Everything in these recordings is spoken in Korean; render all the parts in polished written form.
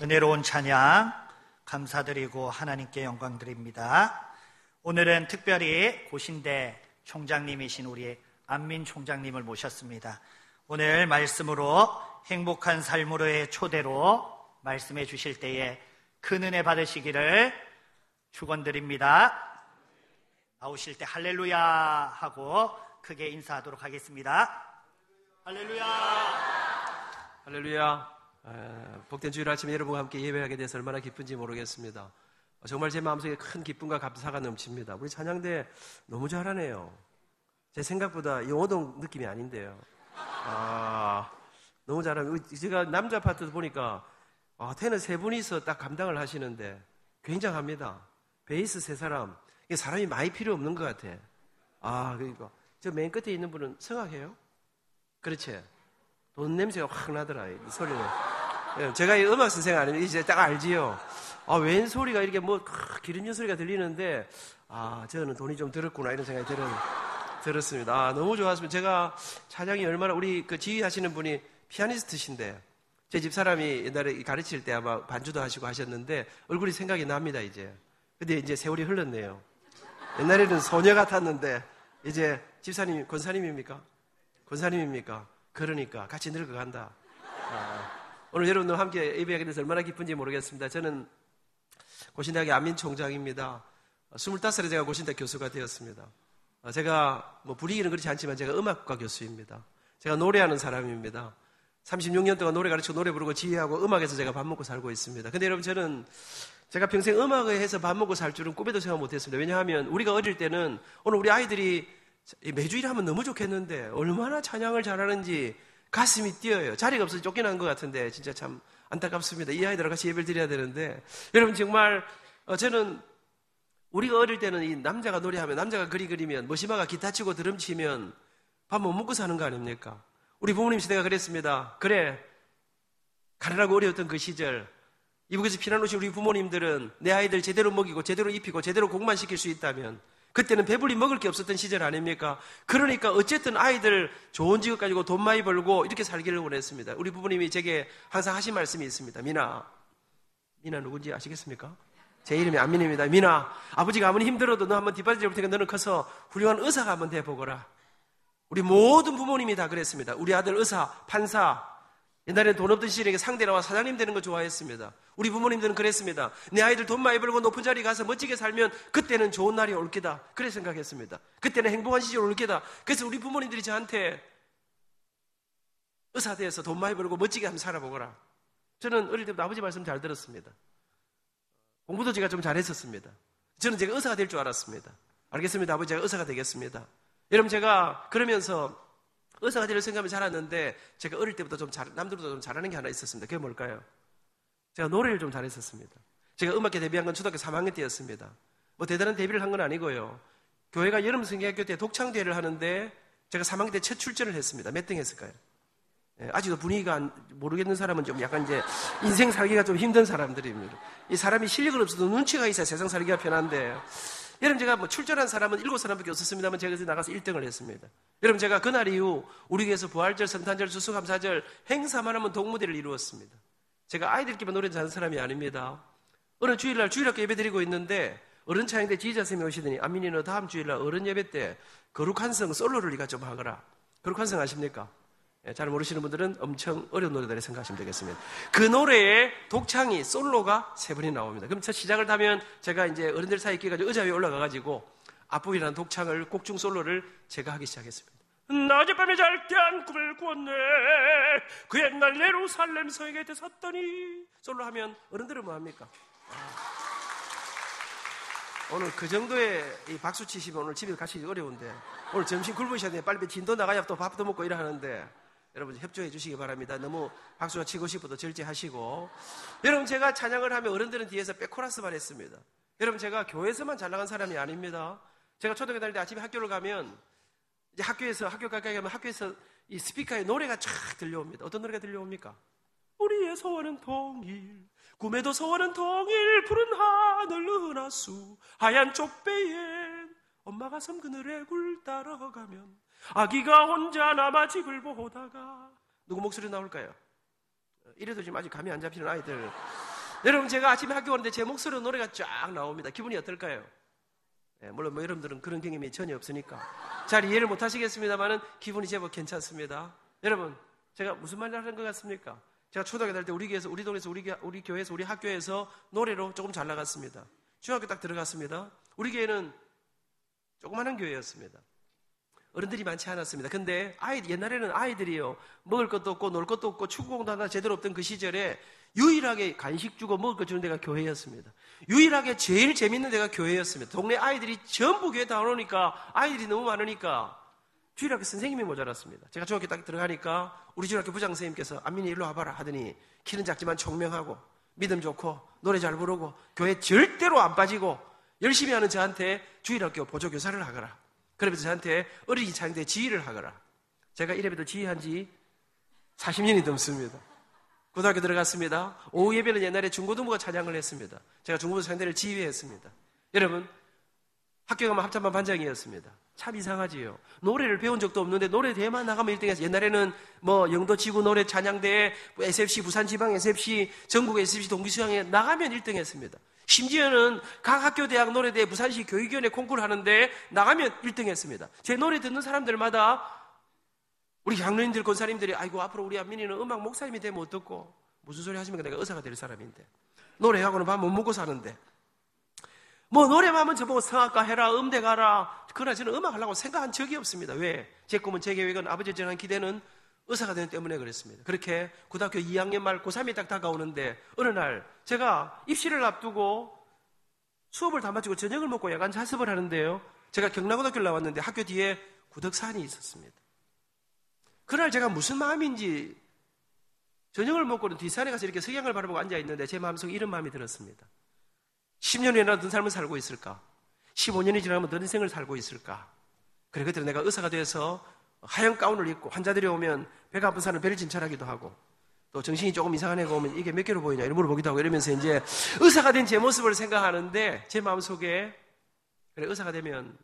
은혜로운 찬양 감사드리고 하나님께 영광 드립니다. 오늘은 특별히 고신대 총장님이신 우리 안민 총장님을 모셨습니다. 오늘 말씀으로 행복한 삶으로의 초대로 말씀해 주실 때에 큰 은혜 받으시기를 축원드립니다. 나오실 때 할렐루야 하고 크게 인사하도록 하겠습니다. 할렐루야. 할렐루야. 복된 주일 아침에 여러분과 함께 예배하게 돼서 얼마나 기쁜지 모르겠습니다. 정말 제 마음속에 큰 기쁨과 감사가 넘칩니다. 우리 찬양대 너무 잘하네요. 제 생각보다 영어동 느낌이 아닌데요. 너무 잘하네요. 제가 남자 파트도 보니까 테너 세 분이서 딱 감당을 하시는데 굉장합니다. 베이스 세 사람, 사람이 많이 필요 없는 것 같아. 그러니까 저 맨 끝에 있는 분은 성악해요? 그렇지. 돈 냄새가 확 나더라, 이 소리는. 제가 이 음악 선생 아니면 이제 딱 알지요. 웬 소리가 이렇게 기름진 소리가 들리는데, 저는 돈이 좀 들었구나, 이런 생각이 들었습니다. 너무 좋았습니다. 제가 찬양이 얼마나, 우리 지휘하시는 분이 피아니스트신데, 제 집사람이 옛날에 가르칠 때 아마 반주도 하시고 하셨는데, 얼굴이 생각이 납니다, 이제. 근데 이제 세월이 흘렀네요. 옛날에는 소녀 같았는데, 이제 집사님, 권사님입니까? 권사님입니까? 그러니까 같이 늙어간다. 오늘 여러분들 함께 예배하게 돼서 얼마나 기쁜지 모르겠습니다. 저는 고신대학의 안민 총장입니다. 25살에 제가 고신대 교수가 되었습니다. 제가 분위기는 그렇지 않지만 제가 음악과 교수입니다. 제가 노래하는 사람입니다. 36년 동안 노래 가르치고 노래 부르고 지휘하고 음악에서 제가 밥 먹고 살고 있습니다. 근데 여러분 제가 평생 음악을 해서 밥 먹고 살 줄은 꿈에도 생각 못했습니다. 왜냐하면 우리가 어릴 때는 오늘 우리 아이들이 매주일 하면 너무 좋겠는데 얼마나 찬양을 잘하는지 가슴이 뛰어요. 자리가 없어서 쫓겨난 것 같은데 진짜 참 안타깝습니다. 이 아이들하고 같이 예배를 드려야 되는데 여러분 정말 저는 우리가 어릴 때는 이 남자가 노래하면 남자가 그리 그리면 머시마가 기타 치고 드럼 치면 밥 못 먹고 사는 거 아닙니까? 우리 부모님 시대가 그랬습니다. 그래 가난하고 어려웠던 그 시절 이북에서 피난 오신 우리 부모님들은 내 아이들 제대로 먹이고 제대로 입히고 제대로 공부만 시킬 수 있다면 그때는 배불리 먹을 게 없었던 시절 아닙니까? 그러니까 어쨌든 아이들 좋은 직업 가지고 돈 많이 벌고 이렇게 살기를 원했습니다. 우리 부모님이 제게 항상 하신 말씀이 있습니다. 미나 누군지 아시겠습니까? 제 이름이 안민입니다. 미나, 아버지가 아무리 힘들어도 너 한번 뒷바지 잡을 테니까 너는 커서 훌륭한 의사가 한번 돼보거라. 우리 모든 부모님이 다 그랬습니다. 우리 아들 의사, 판사, 옛날에는 돈 없던 시절에 상대 나와 사장님 되는 거 좋아했습니다. 우리 부모님들은 그랬습니다. 내 아이들 돈 많이 벌고 높은 자리 가서 멋지게 살면 그때는 좋은 날이 올 게다. 그래 생각했습니다. 그때는 행복한 시절 올 게다. 그래서 우리 부모님들이 저한테 의사 되어서 돈 많이 벌고 멋지게 한번 살아보거라. 저는 어릴 때부터 아버지 말씀 잘 들었습니다. 공부도 제가 좀 잘했었습니다. 저는 제가 의사가 될 줄 알았습니다. 알겠습니다. 아버지 제가 의사가 되겠습니다. 여러분 제가 그러면서 의사가 되려 생각하면 잘했는데 제가 어릴 때부터 남들보다 좀 잘하는 게 하나 있었습니다. 그게 뭘까요? 제가 노래를 좀 잘했었습니다. 제가 음악회 데뷔한 건 초등학교 3학년 때였습니다. 대단한 데뷔를 한 건 아니고요. 교회가 여름 성경학교 때 독창대회를 하는데 제가 3학년 때 첫 출전을 했습니다. 몇 등 했을까요? 아직도 분위기가 모르겠는 사람은 좀 약간 이제 인생 살기가 좀 힘든 사람들입니다. 이 사람이 실력은 없어도 눈치가 있어야 세상 살기가 편한데 여러분 제가 출전한 사람은 7사람밖에 없었습니다만 제가 그래서 나가서 1등을 했습니다. 여러분 제가 그날 이후 우리 교회에서 부활절, 성탄절, 추수감사절 행사만 하면 동무대를 이루었습니다. 제가 아이들끼리만 노래 잘하는 사람이 아닙니다. 어느 주일날 주일학교 예배 드리고 있는데 어른 찬양대 지휘자 선생님이 오시더니 안민이 너 다음 주일날 어른 예배 때 거룩한 성 솔로를 네가 좀 하거라. 거룩한 성 아십니까? 잘 모르시는 분들은 엄청 어려운 노래들을 생각하시면 되겠습니다. 그 노래에 독창이 솔로가 3분이 나옵니다. 그럼 첫 시작을 하면 제가 이제 어른들 사이에 끼어가지고 의자 위에 올라가가지고 앞부분이라는 독창을 곡중 솔로를 제가 하기 시작했습니다. 낮에 밤에 잘 때 한 꿈을 꾸었네. 그 옛날 예루살렘 성에 섰더니 솔로 하면 어른들은 뭐합니까? 오늘 그 정도의 이 박수 치시면 오늘 집에 가시기 어려운데 오늘 점심 굶으셔야 돼요. 빨리 진도 나가야 또 밥도 먹고 이러 하는데 여러분 협조해 주시기 바랍니다. 너무 박수가 치고 싶어도 절제하시고 여러분 제가 찬양을 하면 어른들은 뒤에서 백코러스만 했습니다. 여러분 제가 교회에서만 잘 나간 사람이 아닙니다. 제가 초등학교 다닐 때 아침에 학교를 가면 이제 학교 가까이 가면 학교에서 이 스피커에 노래가 쫙 들려옵니다. 어떤 노래가 들려옵니까? 우리의 소원은 통일, 꿈에도 소원은 통일, 푸른 하늘 은하수 하얀 쪽배엔 엄마가 섬 그늘에 굴 따라가면 아기가 혼자 남아 집을 보다가 누구 목소리 나올까요? 이래도 지금 아직 감이 안 잡히는 아이들 여러분, 제가 아침에 학교 오는데 제 목소리로 노래가 쫙 나옵니다. 기분이 어떨까요? 물론 뭐 여러분들은 그런 경험이 전혀 없으니까 잘 이해를 못 하시겠습니다만은 기분이 제법 괜찮습니다. 여러분, 제가 무슨 말을 하는 것 같습니까? 제가 초등학교 다닐 때 우리 동네에서 우리 교회에서 우리 학교에서 노래로 조금 잘 나갔습니다. 중학교 딱 들어갔습니다. 우리 교회는 조그마한 교회였습니다. 어른들이 많지 않았습니다. 근데 옛날에는 아이들이요, 먹을 것도 없고 놀 것도 없고 축구공도 하나 제대로 없던 그 시절에 유일하게 간식 주고 먹을 거 주는 데가 교회였습니다. 유일하게 제일 재밌는 데가 교회였습니다. 동네 아이들이 전부 교회 다 오니까 아이들이 너무 많으니까 주일학교 선생님이 모자랐습니다. 제가 중학교 딱 들어가니까 우리 주일학교 부장 선생님께서 안민이 일로 와봐라 하더니 키는 작지만 총명하고 믿음 좋고 노래 잘 부르고 교회 절대로 안 빠지고 열심히 하는 저한테 주일학교 보조교사를 하거라. 그러면서 저한테 어린이 찬양대 지휘를 하거라. 제가 이래봬도 지휘한 지 40년이 넘습니다. 고등학교 들어갔습니다. 오후 예배는 옛날에 중고등부가 찬양을 했습니다. 제가 중고등부 찬양대를 지휘했습니다. 여러분, 학교 가면 합창반 반장이었습니다. 참 이상하지요. 노래를 배운 적도 없는데 노래 대회만 나가면 1등했어요. 옛날에는 뭐 영도 지구 노래 찬양대회, SFC 부산지방 SFC, 전국 SFC 동기수양에 나가면 1등했습니다. 심지어는 각 학교 대학 노래대회 부산시 교육위원회 콩쿠르 하는데 나가면 1등했습니다. 제 노래 듣는 사람들마다 우리 장로님들, 권사님들이 아이고 앞으로 우리 안민이는 음악 목사님이 되면 어떻고 무슨 소리 하시면 내가 의사가 될 사람인데 노래하고는 밥 못 먹고 사는데 뭐 노래만 하면 저보고 성악가 해라, 음대 가라. 그러나 저는 음악 하려고 생각한 적이 없습니다. 왜? 제 꿈은, 제 계획은, 아버지에 대한 기대는 의사가 되는 때문에 그랬습니다. 그렇게 고등학교 2학년 말 고3이 딱 다가오는데 어느 날 제가 입시를 앞두고 수업을 다 마치고 저녁을 먹고 야간 자습을 하는데요. 제가 경남고등학교를 나왔는데 학교 뒤에 구덕산이 있었습니다. 그날 제가 무슨 마음인지 저녁을 먹고는 뒷산에 가서 이렇게 석양을 바라보고 앉아있는데 제 마음속에 이런 마음이 들었습니다. 10년이나 어떤 삶을 살고 있을까? 15년이 지나면 어떤 인생을 살고 있을까? 그래, 그때 내가 의사가 돼서 하얀 가운을 입고 환자들이 오면 배가 아픈 사람은 배를 진찰하기도 하고 또 정신이 조금 이상한 애가 오면 이게 몇 개로 보이냐 이런 물어보기도 하고 이러면서 이제 의사가 된 제 모습을 생각하는데 제 마음속에 그래, 의사가 되면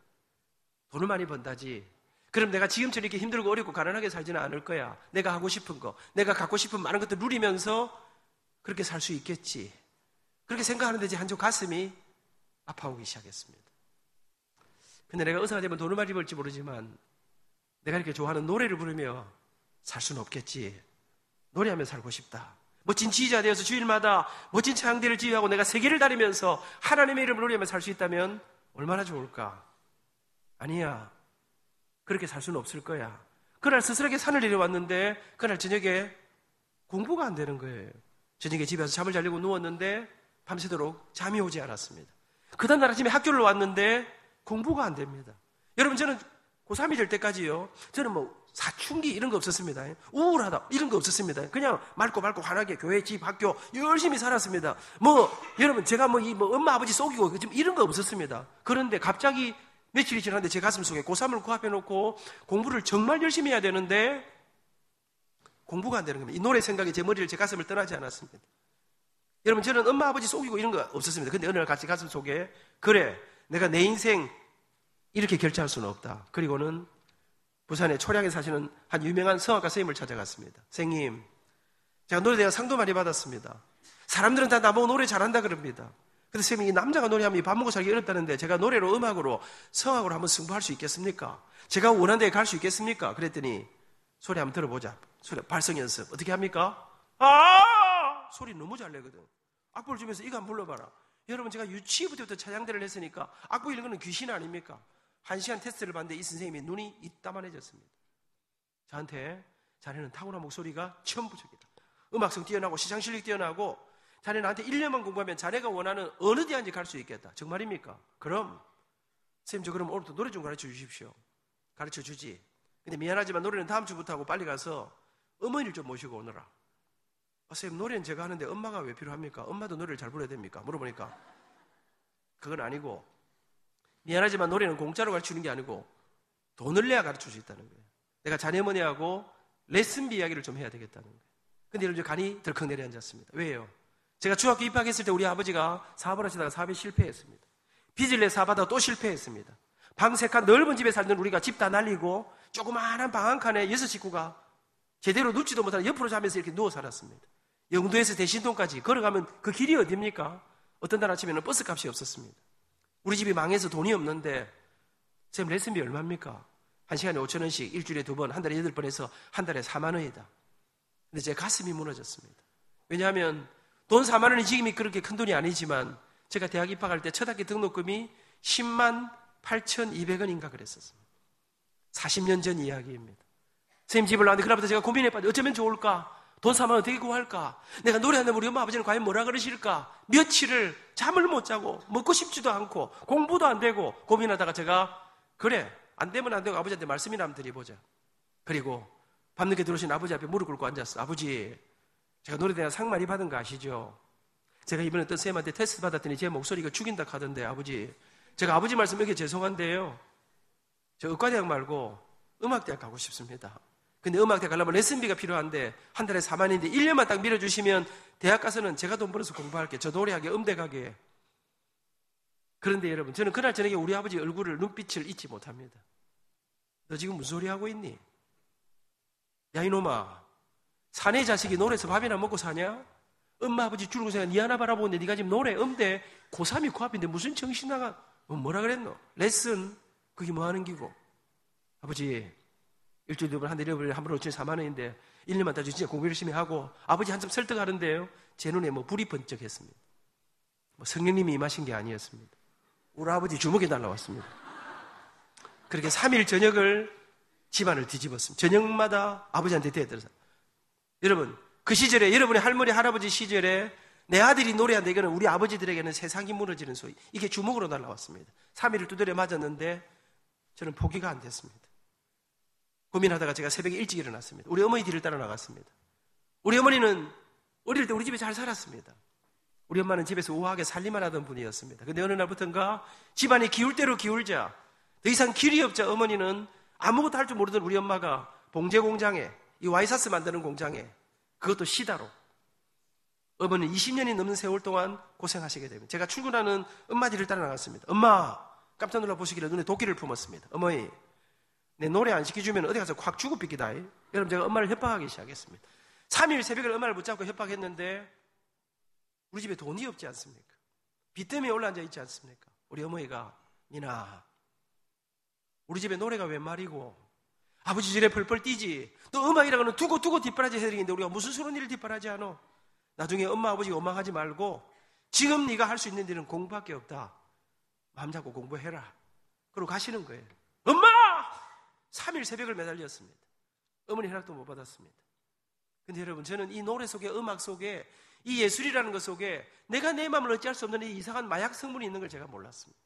돈을 많이 번다지. 그럼 내가 지금처럼 이렇게 힘들고 어렵고 가난하게 살지는 않을 거야. 내가 하고 싶은 거, 내가 갖고 싶은 많은 것들 누리면서 그렇게 살 수 있겠지. 그렇게 생각하는데 제 한쪽 가슴이 아파오기 시작했습니다. 근데 내가 의사가 되면 돈을 많이 벌지 모르지만 내가 이렇게 좋아하는 노래를 부르며 살 수는 없겠지. 노래하며 살고 싶다. 멋진 지휘자 되어서 주일마다 멋진 찬양대를 지휘하고 내가 세계를 다니면서 하나님의 이름을 노래하며 살 수 있다면 얼마나 좋을까? 아니야. 그렇게 살 수는 없을 거야. 그날 스스로에게 산을 내려왔는데 그날 저녁에 공부가 안 되는 거예요. 저녁에 집에 와서 잠을 자려고 누웠는데 밤새도록 잠이 오지 않았습니다. 그 다음날 아침에 학교를 왔는데 공부가 안 됩니다. 여러분, 저는 고3이 될 때까지요, 저는 뭐 사춘기 이런 거 없었습니다. 우울하다 이런 거 없었습니다. 그냥 맑고 환하게 교회, 집, 학교 열심히 살았습니다. 뭐 여러분, 제가 엄마 아버지 속이고 이런 거 없었습니다. 그런데 갑자기 며칠이 지났는데 제 가슴 속에 고3을 코앞에 놓고 공부를 정말 열심히 해야 되는데 공부가 안 되는 겁니다. 이 노래 생각이 제 머리를, 제 가슴을 떠나지 않았습니다. 여러분, 저는 엄마 아버지 속이고 이런 거 없었습니다. 근데 어느 날 같이 가슴 속에 그래, 내가 내 인생 이렇게 결정할 수는 없다. 그리고는 부산에 초량에 사시는 한 유명한 성악가 선생님을 찾아갔습니다. 선생님, 제가 노래대회 상도 많이 받았습니다. 사람들은 다 나보고 노래 잘한다 그럽니다. 근데 선생님이 남자가 노래하면 밥 먹고 살기 어렵다는데 제가 노래로, 음악으로, 성악으로 한번 승부할 수 있겠습니까? 제가 원하는 데에 갈 수 있겠습니까? 그랬더니 소리 한번 들어보자. 소리, 발성 연습. 어떻게 합니까? 소리 너무 잘 내거든. 악보를 주면서 이거 한번 불러봐라. 여러분, 제가 유치부터 찬양대를 했으니까 악보 읽는 거는 귀신 아닙니까? 1시간 테스트를 봤는데 이 선생님이 눈이 이따만해졌습니다. 저한테 자네는 타고난 목소리가 천부적이다. 음악성 뛰어나고 시상실력 뛰어나고 자네 나한테 1년만 공부하면 자네가 원하는 어느 대학인지 갈 수 있겠다. 정말입니까? 그럼 선생님, 저 그럼 오늘부터 노래 좀 가르쳐 주십시오. 가르쳐 주지. 근데 미안하지만 노래는 다음 주부터 하고 빨리 가서 어머니를 좀 모시고 오너라. 선생님, 노래는 제가 하는데 엄마가 왜 필요합니까? 엄마도 노래를 잘 불러야 됩니까? 물어보니까 그건 아니고, 미안하지만 노래는 공짜로 가르치는 게 아니고 돈을 내야 가르칠 수 있다는 거예요. 내가 자네 어머니하고 레슨비 이야기를 좀 해야 되겠다는 거예요. 근데 여러분, 간이 덜컥 내려앉았습니다. 왜요? 제가 중학교 입학했을 때 우리 아버지가 사업을 하시다가 사업에 실패했습니다. 빚을 내 사업하다가 또 실패했습니다. 방 3칸 넓은 집에 살던 우리가 집 다 날리고 조그마한 방 한 칸에 6 식구가 제대로 눕지도 못하는 옆으로 자면서 이렇게 누워 살았습니다. 영도에서 대신동까지 걸어가면 그 길이 어딥니까? 어떤 날 아침에는 버스 값이 없었습니다. 우리 집이 망해서 돈이 없는데 쌤 레슨비 얼마입니까? 1시간에 5,000원씩 일주일에 2번, 한 달에 8번 해서 한 달에 4만 원이다. 근데 제 가슴이 무너졌습니다. 왜냐하면 돈 4만 원이 지금이 그렇게 큰 돈이 아니지만 제가 대학 입학할 때 첫 학기 등록금이 10만 8,200원인가 그랬었습니다. 40년 전 이야기입니다. 선생님 집을 나왔는데 그날부터 제가 고민해봤는데 어쩌면 좋을까? 돈 4만 원 어떻게 구할까? 내가 노래하는데 우리 엄마 아버지는 과연 뭐라 그러실까? 며칠을 잠을 못 자고 먹고 싶지도 않고 공부도 안 되고 고민하다가 제가 그래 안 되면 안 되고 아버지한테 말씀이나 한번 드려보자. 그리고 밤늦게 들어오신 아버지 앞에 무릎 꿇고 앉았어. 아버지, 제가 노래대회 상 많이 받은 거 아시죠? 제가 이번에 어떤 쌤한테 테스트 받았더니 제 목소리가 죽인다 하던데 아버지, 제가 아버지 말씀 여기 죄송한데요. 저 의과대학 말고 음악대학 가고 싶습니다. 근데 음악대학 가려면 레슨비가 필요한데 한 달에 4만인데 1년만 딱 밀어주시면 대학 가서는 제가 돈 벌어서 공부할게요. 저 노래하게 음대가게. 그런데 여러분, 저는 그날 저녁에 우리 아버지 얼굴을 눈빛을 잊지 못합니다. 너 지금 무슨 소리 하고 있니? 야 이놈아, 사내 자식이 노래에서 밥이나 먹고 사냐? 엄마 아버지 죽고 생각 니 하나 바라보는데 네가 지금 노래 음대 고3이 고합인데 무슨 정신 나가? 뭐라 그랬노? 레슨 그게 뭐 하는 기고? 아버지 일주일에 2번 한 달에 한번 5천에 4만 원인데 1년만 다 진짜 공부 열심히 하고 아버지 한참 설득하는데요 제 눈에 뭐 불이 번쩍했습니다. 뭐 성령님이 임하신 게 아니었습니다. 우리 아버지 주먹이 날라왔습니다. 그렇게 3일 저녁을 집안을 뒤집었습니다. 저녁마다 아버지한테 대들어서 여러분 그 시절에 여러분의 할머니 할아버지 시절에 내 아들이 노래한다 이거는 우리 아버지들에게는 세상이 무너지는 소리. 이게 주먹으로 날라왔습니다. 3일을 두드려 맞았는데 저는 포기가 안 됐습니다. 고민하다가 제가 새벽에 일찍 일어났습니다. 우리 어머니 뒤를 따라 나갔습니다. 우리 어머니는 어릴 때 우리 집에 잘 살았습니다. 우리 엄마는 집에서 우아하게 살림만 하던 분이었습니다. 근데 어느 날부터인가 집안이 기울 대로 기울자 더 이상 길이 없자 어머니는 아무것도 할 줄 모르던 우리 엄마가 봉제 공장에 이 와이사스 만드는 공장에 그것도 시다로 어머니는 20년이 넘는 세월 동안 고생하시게 됩니다. 제가 출근하는 엄마 뒤를 따라 나갔습니다. 엄마 깜짝 놀라 보시기를 눈에 도끼를 품었습니다. 어머니 내 노래 안 시켜주면 어디 가서 콱 죽어 삐기다. 여러분 제가 엄마를 협박하기 시작했습니다. 3일 새벽에 엄마를 붙잡고 협박했는데 우리 집에 돈이 없지 않습니까? 빚 때문에 올라앉아 있지 않습니까? 우리 어머니가 니나 우리 집에 노래가 웬 말이고 아버지 집에 펄펄 뛰지 너 음악이라고는 두고 뒷바라지 해드리는데 우리가 무슨 스러운 일을 뒷바라지 하노? 나중에 엄마 아버지가 원망하지 말고 지금 네가 할 수 있는 일은 공부밖에 없다. 마음 잡고 공부해라. 그러고 가시는 거예요. 엄마! 3일 새벽을 매달렸습니다. 어머니 허락도 못 받았습니다. 근데 여러분 저는 이 노래 속에 음악 속에 이 예술이라는 것 속에 내가 내 마음을 어찌할 수 없는 이 이상한 마약 성분이 있는 걸 제가 몰랐습니다.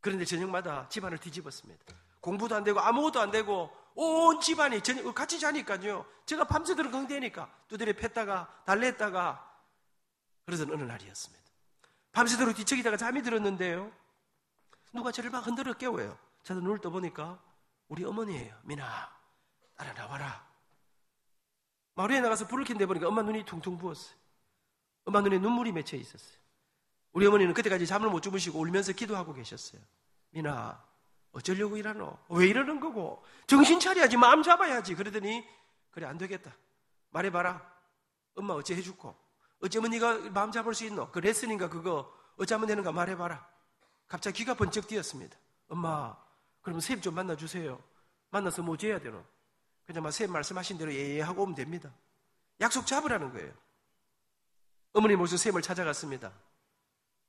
그런데 저녁마다 집안을 뒤집었습니다. 공부도 안 되고 아무것도 안 되고 온 집안이 같이 자니까요. 제가 밤새도록 긍대니까 두드려 팼다가 달랬다가 그러던 어느 날이었습니다. 밤새도록 뒤척이다가 잠이 들었는데요. 누가 저를 막 흔들어 깨워요. 저도 눈을 떠보니까 우리 어머니예요. 미나 따라 나와라. 마루에 나가서 불을 켠데 보니까 엄마 눈이 퉁퉁 부었어요. 엄마 눈에 눈물이 맺혀 있었어요. 우리 어머니는 그때까지 잠을 못 주무시고 울면서 기도하고 계셨어요. 미나 어쩌려고 이러노? 왜 이러는 거고? 정신 차려야지 마음 잡아야지. 그러더니 그래 안 되겠다. 말해봐라. 엄마 어째 해줄고 어쩌면 네가 마음 잡을 수 있노? 그 레슨인가 그거 어쩌면 되는가 말해봐라. 갑자기 귀가 번쩍 뛰었습니다. 엄마 그러면 선생님 좀 만나주세요. 만나서 뭐 줘야 되노? 그냥 선생님 말씀하신 대로 예하고 오면 됩니다. 약속 잡으라는 거예요. 어머니 모셔서 선생님을 찾아갔습니다.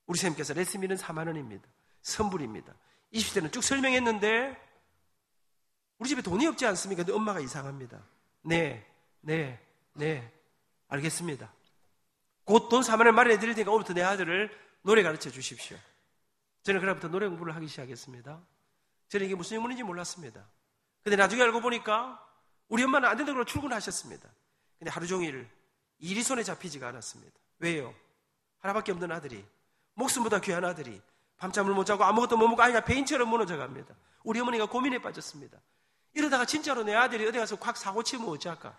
우리 선생님께서 레슨비는 4만 원입니다. 선불입니다. 20대는 쭉 설명했는데 우리 집에 돈이 없지 않습니까? 근데 엄마가 이상합니다. 네 알겠습니다. 곧 돈 4만 원 마련해 드릴 테니까 오늘부터 내 아들을 노래 가르쳐 주십시오. 저는 그날부터 노래 공부를 하기 시작했습니다. 저는 이게 무슨 의문인지 몰랐습니다. 근데 나중에 알고 보니까 우리 엄마는 안 된다고 출근하셨습니다. 근데 하루 종일 일이 손에 잡히지가 않았습니다. 왜요? 하나밖에 없는 아들이 목숨보다 귀한 아들이 밤잠을 못 자고 아무것도 못 먹고 아이가 배인처럼 무너져 갑니다. 우리 어머니가 고민에 빠졌습니다. 이러다가 진짜로 내 아들이 어디 가서 콱 사고 치면 어찌할까?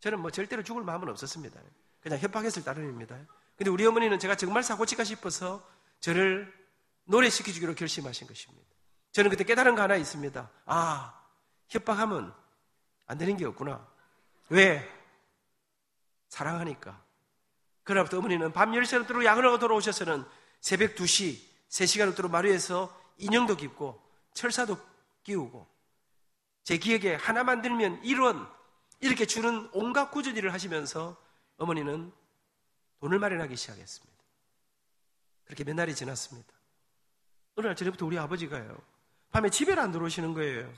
저는 뭐 절대로 죽을 마음은 없었습니다. 그냥 협박했을 따름입니다. 근데 우리 어머니는 제가 정말 사고 칠까 싶어서 저를 노래시켜주기로 결심하신 것입니다. 저는 그때 깨달은 거 하나 있습니다. 협박하면 안 되는 게 없구나. 왜? 사랑하니까. 그날부터 어머니는 밤 10시간 뜨로 야근하고 돌아오셔서는 새벽 2시, 3시간을 뜨로 마루에서 인형도 깁고 철사도 끼우고 제 기억에 하나만 들면 1원 이렇게 주는 온갖 구전 일을 하시면서 어머니는 돈을 마련하기 시작했습니다. 그렇게 몇 날이 지났습니다. 어느 날 저녁부터 우리 아버지가요, 밤에 집에 안 들어오시는 거예요.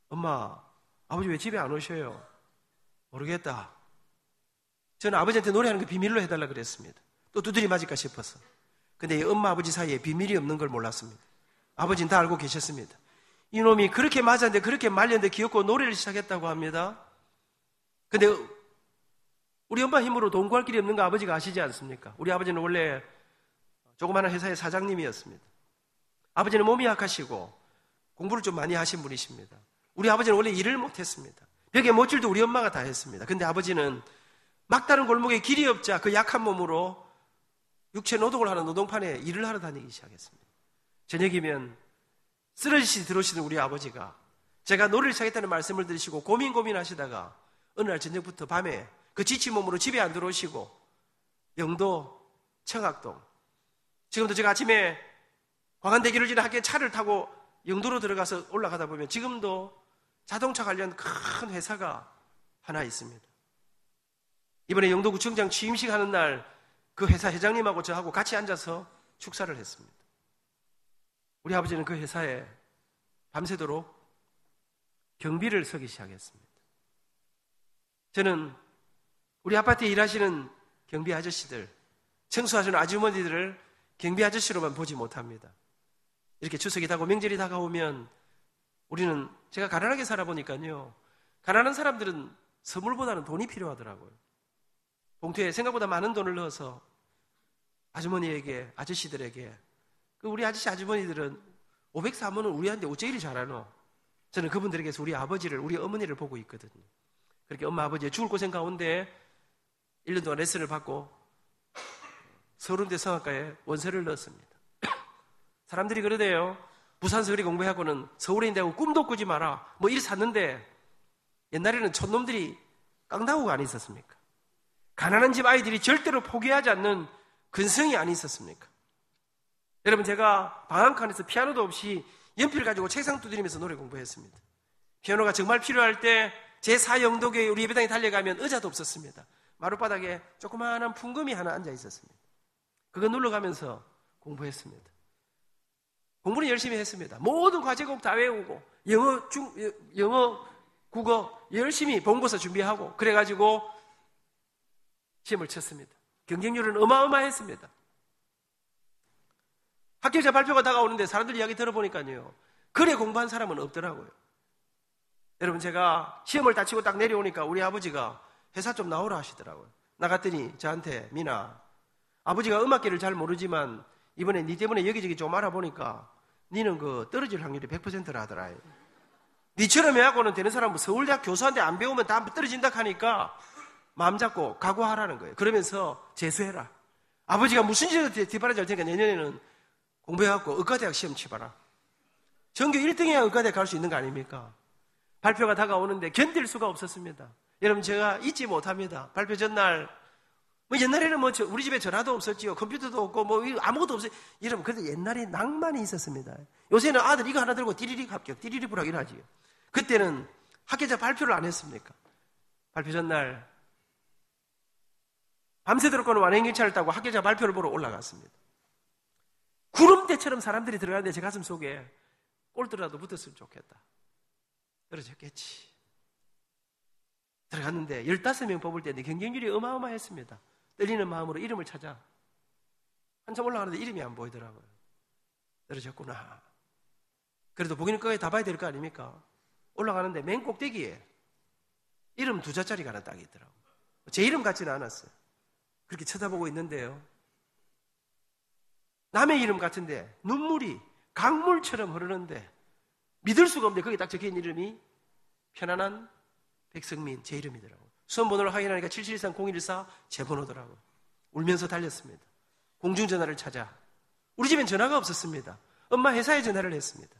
엄마, 아버지 왜 집에 안 오셔요? 모르겠다. 저는 아버지한테 노래하는 거 비밀로 해달라 그랬습니다. 또 두드리 맞을까 싶어서. 근데 이 엄마 아버지 사이에 비밀이 없는 걸 몰랐습니다. 아버지는 다 알고 계셨습니다. 이놈이 그렇게 맞았는데 그렇게 말렸는데 기어코 노래를 시작했다고 합니다. 근데 우리 엄마 힘으로 돈 구할 길이 없는 거 아버지가 아시지 않습니까? 우리 아버지는 원래 조그마한 회사의 사장님이었습니다. 아버지는 몸이 약하시고 공부를 좀 많이 하신 분이십니다. 우리 아버지는 원래 일을 못했습니다. 벽에 못질도 우리 엄마가 다 했습니다. 근데 아버지는 막다른 골목에 길이 없자 그 약한 몸으로 육체 노동을 하는 노동판에 일을 하러 다니기 시작했습니다. 저녁이면 쓰러지시 들어오시는 우리 아버지가 제가 노래를 시작했다는 말씀을 들으시고 고민하시다가 어느 날 저녁부터 밤에 그 지친 몸으로 집에 안 들어오시고 영도 청학동, 지금도 제가 아침에 광안대교를 지나 학교에 차를 타고 영도로 들어가서 올라가다 보면 지금도 자동차 관련 큰 회사가 하나 있습니다. 이번에 영도구청장 취임식 하는 날 그 회사 회장님하고 저하고 같이 앉아서 축사를 했습니다. 우리 아버지는 그 회사에 밤새도록 경비를 서기 시작했습니다. 저는 우리 아파트에 일하시는 경비 아저씨들, 청소하시는 아주머니들을 경비 아저씨로만 보지 못합니다. 이렇게 추석이 다가오고 명절이 다가오면 우리는, 제가 가난하게 살아보니까요, 가난한 사람들은 선물보다는 돈이 필요하더라고요. 봉투에 생각보다 많은 돈을 넣어서 아주머니에게, 아저씨들에게, 우리 아저씨 아주머니들은 504원은 우리한테 어째 이리 잘하노? 저는 그분들에게서 우리 아버지를, 우리 어머니를 보고 있거든요. 그렇게 엄마 아버지의 죽을 고생 가운데 1년 동안 레슨을 받고 서울대 성악과에 원서를 넣었습니다. 사람들이 그러대요. 부산서 그리 공부하고는 서울에 있는다고 꿈도 꾸지 마라. 뭐 이리 샀는데 옛날에는 촌놈들이 깡다구가 안 있었습니까? 가난한 집 아이들이 절대로 포기하지 않는 근성이 안 있었습니까? 여러분, 제가 방학간에서 피아노도 없이 연필 가지고 책상 두드리면서 노래 공부했습니다. 피아노가 정말 필요할 때 제4영도교회 우리 예배당에 달려가면 의자도 없었습니다. 마룻바닥에 조그마한 풍금이 하나 앉아 있었습니다. 그거 눌러가면서 공부했습니다. 공부는 열심히 했습니다. 모든 과제곡 다 외우고 영어, 국어 열심히 본고사 준비하고 그래가지고 시험을 쳤습니다. 경쟁률은 어마어마했습니다. 합격자 발표가 다가오는데 사람들 이야기 들어보니까요, 그래 공부한 사람은 없더라고요. 여러분, 제가 시험을 다 치고 딱 내려오니까 우리 아버지가 회사 좀 나오라 하시더라고요. 나갔더니 저한테, 미나, 아버지가 음악계를 잘 모르지만 이번에 니 때문에 여기저기 좀 알아보니까 니는 그 떨어질 확률이 100%라 하더라. 니처럼 해갖고는 되는 사람은 서울대학 교수한테 안 배우면 다 떨어진다 하니까 마음 잡고 각오하라는 거예요. 그러면서 재수해라. 아버지가 무슨 짓을 뒷바라지 할 테니까 내년에는 공부해갖고 의과대학 시험 치봐라. 전교 1등해야 의과대학 갈 수 있는 거 아닙니까? 발표가 다가오는데 견딜 수가 없었습니다. 여러분, 제가 잊지 못합니다. 발표 전날, 옛날에는 우리 집에 전화도 없었지요. 컴퓨터도 없고 아무것도 없어요. 여러분, 그래도 옛날에 낭만이 있었습니다. 요새는 아들 이거 하나 들고 띠리리 합격, 띠리리 불합 이러지요. 그때는 합격자 발표를 안 했습니까? 발표 전날 밤새도록 완행열차를 타고 합격자 발표를 보러 올라갔습니다. 구름대처럼 사람들이 들어가는데 제 가슴 속에 꼴등이라도 붙었으면 좋겠다. 떨어졌겠지. 들어갔는데 15명 뽑을 때인데 경쟁률이 어마어마했습니다. 떨리는 마음으로 이름을 찾아 한참 올라가는데 이름이 안 보이더라고요. 떨어졌구나. 그래도 보기는 끝까지 다 봐야 될 거 아닙니까? 올라가는데 맨 꼭대기에 이름 2자짜리가 하나 딱 있더라고요. 제 이름 같지는 않았어요. 그렇게 쳐다보고 있는데요, 남의 이름 같은데 눈물이 강물처럼 흐르는데 믿을 수가 없는데 거기 딱 적혀있는 이름이 편안한 백성민, 제 이름이더라고요. 수험번호를 확인하니까 7713-0114 제 번호더라고요. 울면서 달렸습니다. 공중전화를 찾아. 우리 집엔 전화가 없었습니다. 엄마 회사에 전화를 했습니다.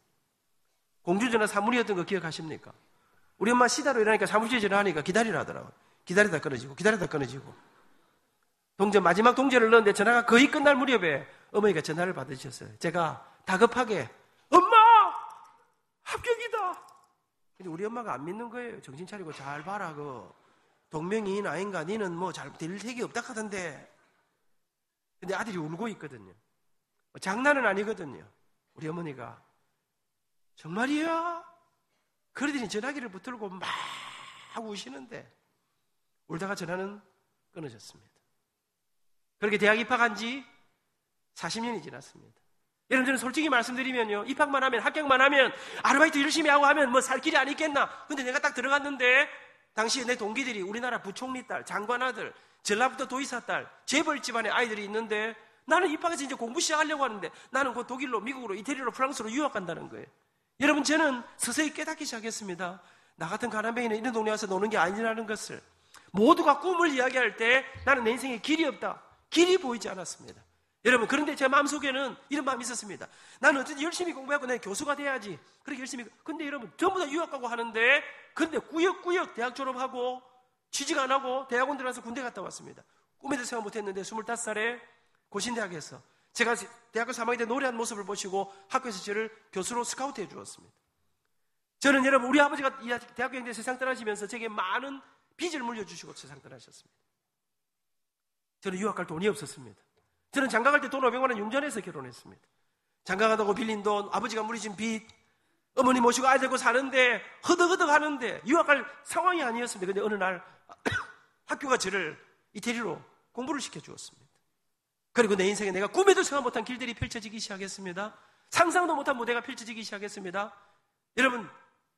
공중전화 사무리였던 거 기억하십니까? 우리 엄마 시다로 일하니까 사무실에 전화하니까 기다리라 하더라고요. 기다리다 끊어지고 기다리다 끊어지고 마지막 동전을 넣었는데 전화가 거의 끝날 무렵에 어머니가 전화를 받으셨어요. 제가 다급하게 엄마! 합격이다! 근데 우리 엄마가 안 믿는 거예요. 정신 차리고 잘 봐라. 동명이인 아인가 니는 뭐 잘 될 색이 없다 하던데. 근데 아들이 울고 있거든요. 장난은 아니거든요. 우리 어머니가 정말이야? 그러더니 전화기를 붙들고 막 우시는데 울다가 전화는 끊어졌습니다. 그렇게 대학 입학한 지 40년이 지났습니다. 여러분, 저는 솔직히 말씀드리면요, 입학만 하면, 합격만 하면, 아르바이트 열심히 하고 하면 뭐 살 길이 안 있겠나? 근데 내가 딱 들어갔는데 당시에 내 동기들이 우리나라 부총리 딸, 장관 아들, 전라북도 도의사 딸, 재벌 집안의 아이들이 있는데 나는 입학해서 이제 공부 시작하려고 하는데 나는 곧 독일로, 미국으로, 이태리로, 프랑스로 유학 간다는 거예요. 여러분, 저는 서서히 깨닫기 시작했습니다. 나 같은 가난뱅이는 이런 동네 와서 노는 게 아니라는 것을. 모두가 꿈을 이야기할 때 나는 내 인생에 길이 없다. 길이 보이지 않았습니다. 여러분, 그런데 제 마음속에는 이런 마음이 있었습니다. 나는 어쨌든 열심히 공부하고 내가 교수가 돼야지. 그렇게 열심히. 근데 여러분, 전부 다 유학 가고 하는데, 근데 꾸역꾸역 대학 졸업하고 취직 안 하고 대학원 들어가서 군대 갔다 왔습니다. 꿈에도 생각 못했는데 25살에 고신대학에서 제가 대학교 3학년 때 노래한 모습을 보시고 학교에서 저를 교수로 스카우트해 주었습니다. 저는 여러분, 우리 아버지가 대학교 행대 세상 떠나시면서 제게 많은 빚을 물려주시고 세상 떠나셨습니다. 저는 유학 갈 돈이 없었습니다. 저는 장가 갈 때 돈 500만 원 융전해서 결혼했습니다. 장가 가다고 빌린 돈, 아버지가 물리신 빚, 어머니 모시고 아이 데리고 사는데 허덕허덕 하는데 유학 갈 상황이 아니었습니다. 근데 어느 날 학교가 저를 이태리로 공부를 시켜주었습니다. 그리고 내 인생에 내가 꿈에도 생각 못한 길들이 펼쳐지기 시작했습니다. 상상도 못한 무대가 펼쳐지기 시작했습니다. 여러분,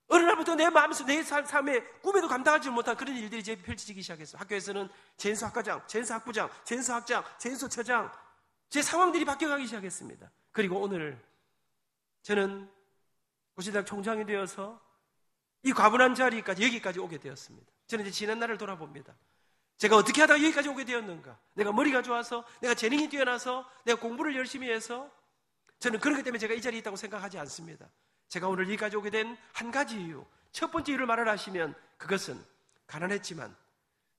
어느 날부터 내 마음에서 내 삶에 꿈에도 감당하지 못한 그런 일들이 이제 펼쳐지기 시작했어요. 학교에서는 젠수학과장, 젠수학부장, 젠수학장, 젠수처장, 제 상황들이 바뀌어가기 시작했습니다. 그리고 오늘 저는 고시대학 총장이 되어서 이 과분한 자리까지 여기까지 오게 되었습니다. 저는 이제 지난 날을 돌아봅니다. 제가 어떻게 하다가 여기까지 오게 되었는가? 내가 머리가 좋아서, 내가 재능이 뛰어나서, 내가 공부를 열심히 해서, 저는 그렇기 때문에 제가 이 자리에 있다고 생각하지 않습니다. 제가 오늘 여기까지 오게 된 한 가지 이유, 첫 번째 이유를 말을 하시면 그것은 가난했지만,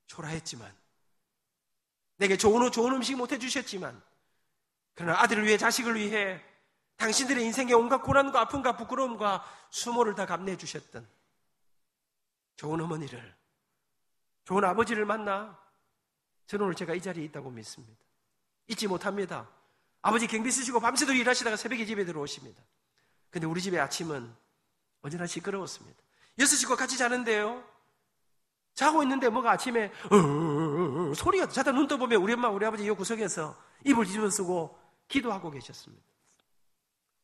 초라했지만, 내게 좋은 옷, 좋은 음식 못 해주셨지만, 그러나 아들을 위해, 자식을 위해 당신들의 인생의 온갖 고난과 아픔과 부끄러움과 수모를 다 감내해 주셨던 좋은 어머니를, 좋은 아버지를 만나 저는 오늘 제가 이 자리에 있다고 믿습니다. 잊지 못합니다. 아버지 경비 쓰시고 밤새도록 일하시다가 새벽에 집에 들어오십니다. 근데 우리 집의 아침은 언제나 시끄러웠습니다. 6식구가 같이 자는데요, 자고 있는데 뭐가 아침에 소리가, 자다 눈 떠보면 우리 엄마 우리 아버지 이 구석에서 이불 뒤집어 쓰고 기도하고 계셨습니다.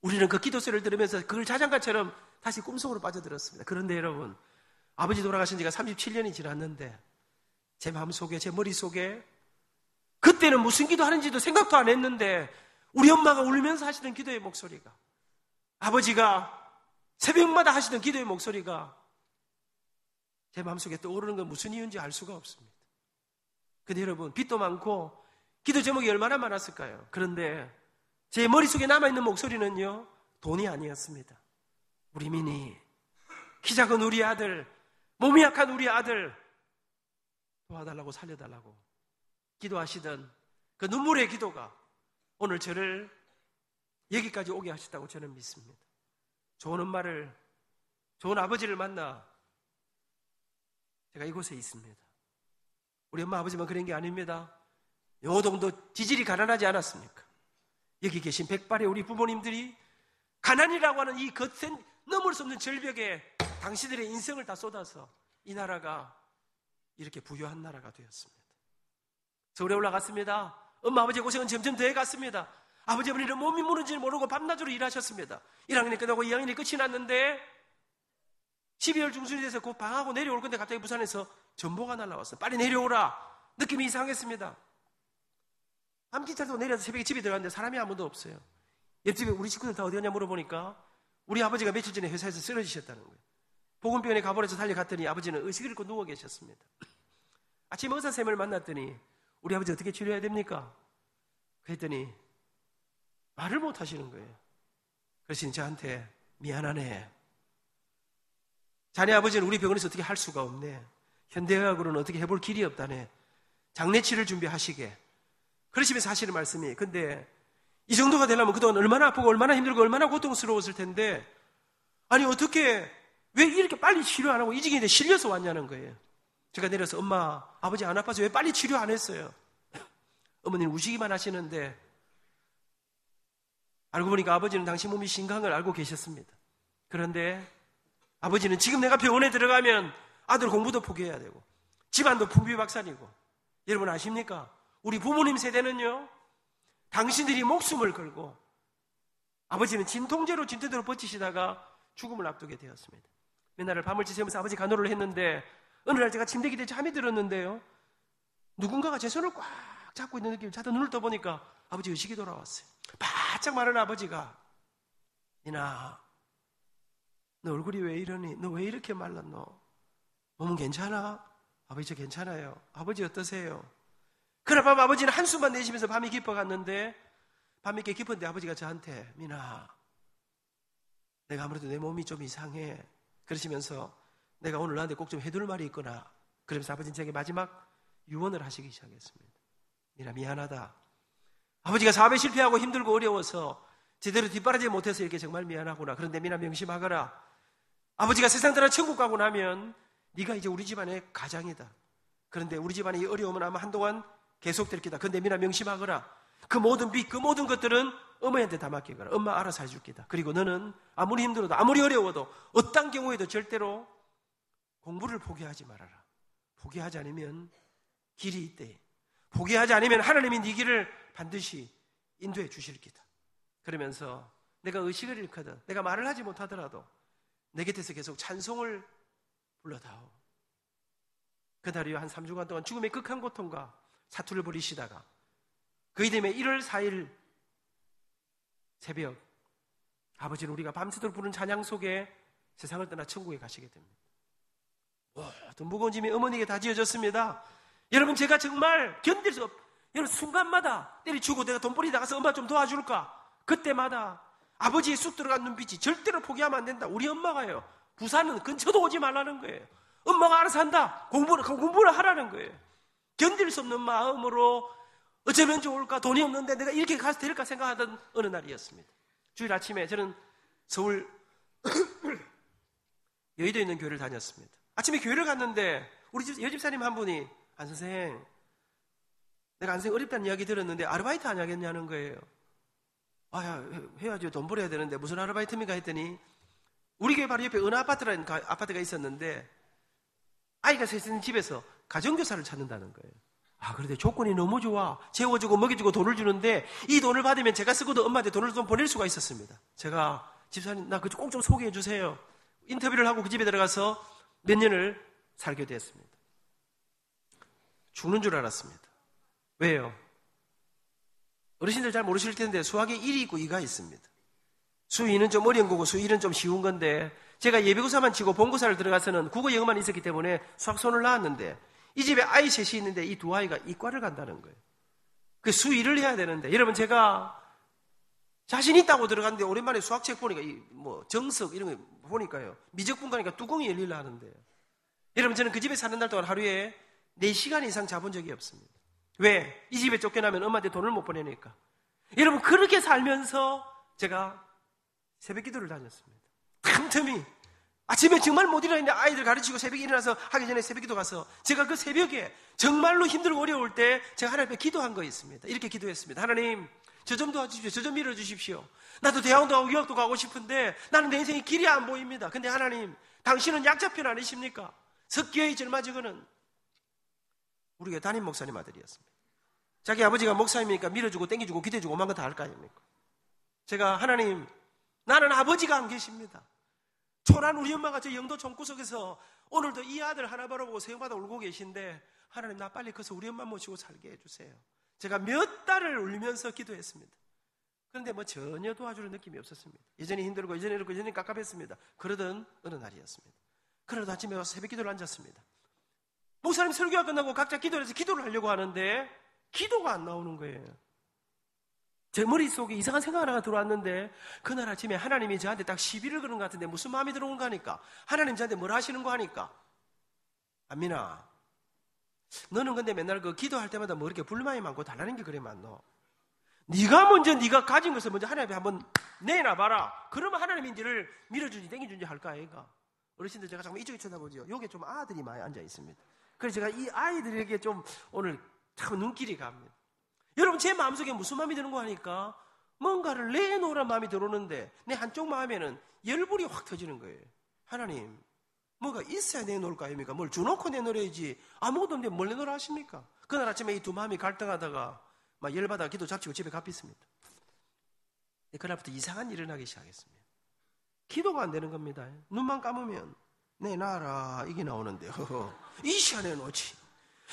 우리는 그 기도 소리를 들으면서 그걸 자장가처럼 다시 꿈속으로 빠져들었습니다. 그런데 여러분, 아버지 돌아가신 지가 37년이 지났는데 제 마음속에, 제 머릿속에 그때는 무슨 기도하는지도 생각도 안 했는데 우리 엄마가 울면서 하시던 기도의 목소리가, 아버지가 새벽마다 하시던 기도의 목소리가 제 마음속에 떠오르는 건 무슨 이유인지 알 수가 없습니다. 근데 여러분, 빚도 많고 기도 제목이 얼마나 많았을까요? 그런데 제 머릿속에 남아있는 목소리는요, 돈이 아니었습니다. 우리 민이, 키 작은 우리 아들, 몸이 약한 우리 아들 도와달라고, 살려달라고 기도하시던 그 눈물의 기도가 오늘 저를 여기까지 오게 하셨다고 저는 믿습니다. 좋은 엄마를, 좋은 아버지를 만나 제가 이곳에 있습니다. 우리 엄마 아버지만 그런 게 아닙니다. 영호동도 지질이 가난하지 않았습니까? 여기 계신 백발의 우리 부모님들이 가난이라고 하는 이 거센 넘을 수 없는 절벽에 당신들의 인생을 다 쏟아서 이 나라가 이렇게 부유한 나라가 되었습니다. 서울에 올라갔습니다. 엄마 아버지의 고생은 점점 더해갔습니다. 아버지 어머니는 몸이 무는지 모르고 밤낮으로 일하셨습니다. 1학년이 끝나고 2학년이 끝이 났는데 12월 중순이 돼서 곧 방하고 내려올 건데 갑자기 부산에서 전보가 날라왔어요. 빨리 내려오라. 느낌이 이상했습니다. 밤길 타고 내려서 새벽에 집에 들어갔는데 사람이 아무도 없어요. 옆집에 우리 식구들 다 어디 갔냐 물어보니까 우리 아버지가 며칠 전에 회사에서 쓰러지셨다는 거예요. 보건병원에 가버려서 달려갔더니 아버지는 의식을 잃고 누워 계셨습니다. 아침에 의사쌤을 만났더니 우리 아버지 어떻게 치료해야 됩니까? 그랬더니 말을 못 하시는 거예요. 그래서 저한테 미안하네. 자네 아버지는 우리 병원에서 어떻게 할 수가 없네. 현대의학으로는 어떻게 해볼 길이 없다네. 장례치를 준비하시게. 그러시면서 하시는 말씀이, 근데 이 정도가 되려면 그동안 얼마나 아프고 얼마나 힘들고 얼마나 고통스러웠을 텐데, 아니 어떻게 왜 이렇게 빨리 치료 안 하고 이 지경에 실려서 왔냐는 거예요. 제가 내려서 엄마, 아버지 안 아파서 왜 빨리 치료 안 했어요? 어머니는 우시기만 하시는데, 알고 보니까 아버지는 당시 몸이 심각한 걸 알고 계셨습니다. 그런데 아버지는 지금 내가 병원에 들어가면 아들 공부도 포기해야 되고 집안도 풍비박산이고, 여러분 아십니까? 우리 부모님 세대는요, 당신들이 목숨을 걸고 아버지는 진통제로 진통제로 버티시다가 죽음을 앞두게 되었습니다. 맨날 밤을 지새우면서 아버지 간호를 했는데, 어느 날 제가 침대 기대에 잠이 들었는데요, 누군가가 제 손을 꽉 잡고 있는 느낌이, 자다 눈을 떠보니까 아버지 의식이 돌아왔어요. 바짝 마른 아버지가, 이나 너 얼굴이 왜 이러니? 너 왜 이렇게 말랐노? 몸은 괜찮아? 아버지 저 괜찮아요. 아버지 어떠세요? 그날 밤 아버지는 한숨만 내쉬면서 밤이 깊어갔는데, 밤이 꽤 깊었는데 아버지가 저한테, 미나 내가 아무래도 내 몸이 좀 이상해. 그러시면서 내가 오늘 나한테 꼭 좀 해둘 말이 있거나, 그러면서 아버지는 제게 마지막 유언을 하시기 시작했습니다. 미나 미안하다. 아버지가 사업에 실패하고 힘들고 어려워서 제대로 뒷바라지 못해서 이렇게 정말 미안하구나. 그런데 미나 명심하거라. 아버지가 세상 떠나 천국 가고 나면 네가 이제 우리 집안의 가장이다. 그런데 우리 집안의 이 어려움은 아마 한동안 계속될 기다. 그런데 미나 명심하거라. 그 모든 빚, 그 모든 것들은 어머니한테 다 맡기거라. 엄마 알아서 해줄 기다. 그리고 너는 아무리 힘들어도 아무리 어려워도 어떤 경우에도 절대로 공부를 포기하지 말아라. 포기하지 않으면 길이 있대. 포기하지 않으면 하나님이 네 길을 반드시 인도해 주실 기다. 그러면서 내가 의식을 잃거든, 내가 말을 하지 못하더라도 내 곁에서 계속 찬송을 불러다오. 그날이요, 한 3주간 동안 죽음의 극한 고통과 사투를 벌이시다가 그 이듬해 1월 4일 새벽, 아버지는 우리가 밤새도록 부른 찬양 속에 세상을 떠나 천국에 가시게 됩니다. 모든 무거운 짐이 어머니에게 다 지어졌습니다. 여러분, 제가 정말 견딜 수 여러분, 순간마다 때려주고 내가 돈벌이 나가서 엄마 좀 도와줄까? 그때마다 아버지의 쑥 들어간 눈빛이, 절대로 포기하면 안 된다. 우리 엄마가요, 부산은 근처도 오지 말라는 거예요. 엄마가 알아서 한다. 공부를 하라는 거예요. 견딜 수 없는 마음으로 어쩌면 좋을까? 돈이 없는데 내가 이렇게 가서 될까 생각하던 어느 날이었습니다. 주일 아침에 저는 서울 여의도에 있는 교회를 다녔습니다. 아침에 교회를 갔는데 우리 집 여집사님 한 분이, 안 선생, 내가 안 선생 어렵다는 이야기 들었는데 아르바이트 안 하겠냐는 거예요. 아야, 해야죠. 돈 벌어야 되는데 무슨 아르바이트입니까? 했더니 우리 교회 바로 옆에 은하아파트라는 아파트가 있었는데 아이가 셋 있는 집에서 가정교사를 찾는다는 거예요. 아, 그런데 조건이 너무 좋아. 재워주고 먹여주고 돈을 주는데 이 돈을 받으면 제가 쓰고도 엄마한테 돈을 좀 보낼 수가 있었습니다. 제가, 집사님 나 꼭 좀 소개해 주세요. 인터뷰를 하고 그 집에 들어가서 몇 년을 살게 됐습니다. 죽는 줄 알았습니다. 왜요? 어르신들 잘 모르실 텐데 수학에 1이 있고 2가 있습니다. 수 2는 좀 어려운 거고 수 1은 좀 쉬운 건데, 제가 예비고사만 치고 본고사를 들어가서는 국어 영어만 있었기 때문에 수학 손을 놨는데, 이 집에 아이 셋이 있는데 이 두 아이가 이과를 간다는 거예요. 그 수 2를 해야 되는데, 여러분 제가 자신 있다고 들어갔는데 오랜만에 수학책 보니까 정석 이런 거 보니까요, 미적분 가니까 뚜껑이 열리려 하는데요. 여러분, 저는 그 집에 사는 날 동안 하루에 4시간 이상 자본 적이 없습니다. 왜? 이 집에 쫓겨나면 엄마한테 돈을 못 보내니까. 여러분, 그렇게 살면서 제가 새벽 기도를 다녔습니다. 틈틈이 아침에 정말 못 일어나는데 아이들 가르치고 새벽에 일어나서 하기 전에 새벽 기도 가서, 제가 그 새벽에 정말로 힘들고 어려울 때 제가 하나님 앞에 기도한 거 있습니다. 이렇게 기도했습니다. 하나님, 저 좀 도와주십시오. 저 좀 밀어주십시오. 나도 대학도 가고 유학도 가고 싶은데 나는 내 인생에 길이 안 보입니다. 근데 하나님, 당신은 약자편 아니십니까? 석기의 절마저거는 우리가 담임 목사님 아들이었습니다. 자기 아버지가 목사님이니까 밀어주고 땡겨주고 기대주고 오만 거 다 할 거 아닙니까? 제가, 하나님, 나는 아버지가 안 계십니다. 초란 우리 엄마가 저 영도 종구석에서 오늘도 이 아들 하나 바라보고 새벽마다 울고 계신데, 하나님, 나 빨리 커서 우리 엄마 모시고 살게 해주세요. 제가 몇 달을 울면서 기도했습니다. 그런데 전혀 도와주는 느낌이 없었습니다. 여전히 힘들고 여전히 이렇고 여전히 깝깝했습니다. 그러던 어느 날이었습니다. 그러다 아침에 와서 새벽 기도를 앉았습니다. 목사님 설교가 끝나고 각자 기도를 해서 기도를 하려고 하는데 기도가 안 나오는 거예요. 제 머릿속에 이상한 생각 하나가 들어왔는데, 그날 아침에 하나님이 저한테 딱 시비를 거는 것 같은데 무슨 마음이 들어온 거 하니까, 하나님 저한테 뭘 하시는 거 하니까, 안민아, 너는 근데 맨날 그 기도할 때마다 뭐 이렇게 불만이 많고 달라는 게 그래 많노? 네가 먼저 네가 가진 것을 먼저 하나님께 한번 내놔봐라. 그러면 하나님이 니를 밀어주지 땡겨주지 할까 아이가? 어르신들 제가 잠깐 이쪽에 쳐다보죠. 여기 좀 아들이 많이 앉아 있습니다. 그래서 제가 이 아이들에게 좀 오늘 참 눈길이 갑니다. 여러분 제 마음속에 무슨 마음이 드는 거 하니까 뭔가를 내놓으란 마음이 들어오는데 내 한쪽 마음에는 열불이 확 터지는 거예요. 하나님 뭐가 있어야 내놓을 거 아닙니까? 뭘 주놓고 내놓으야지 아무것도 없는데 뭘 내놓으라 하십니까? 그날 아침에 이 두 마음이 갈등하다가 막 열받아 기도 잡치고 집에 갚았습니다. 그날부터 이상한 일이 일어나기 시작했습니다. 기도가 안 되는 겁니다. 눈만 감으면 내놔라 이게 나오는데 이 시간에 놓지.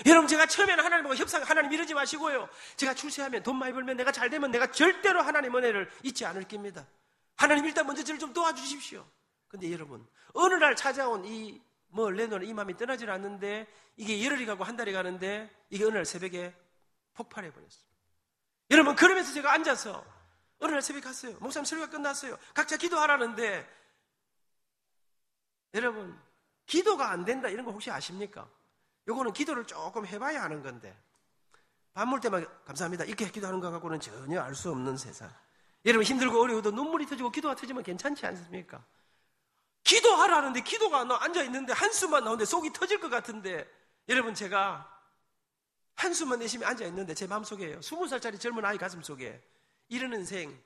여러분 제가 처음에는 하나님하고 협상 하나님 이러지 마시고요. 제가 출세하면 돈 많이 벌면 내가 잘 되면 내가 절대로 하나님 은혜를 잊지 않을 겁니다. 하나님 일단 먼저 저를 좀 도와주십시오. 근데 여러분 어느 날 찾아온 이 내놓은 이 마음이 떠나질 않는데 이게 열흘이 가고 한 달이 가는데 이게 어느 날 새벽에 폭발해 버렸어요. 여러분 그러면서 제가 앉아서 어느 날 새벽에 갔어요. 목사님 설교가 끝났어요. 각자 기도하라는데 여러분 기도가 안 된다 이런 거 혹시 아십니까? 요거는 기도를 조금 해봐야 하는 건데 밥 먹을 때만 감사합니다 이렇게 기도하는 거 갖고는 전혀 알 수 없는 세상. 여러분 힘들고 어려워도 눈물이 터지고 기도가 터지면 괜찮지 않습니까? 기도하라는데 기도가 안 나와. 앉아있는데 한숨만 나오는데 속이 터질 것 같은데 여러분 제가 한숨만 내쉬면 앉아있는데 제 마음속에요 20살짜리 젊은 아이 가슴속에 이런 인생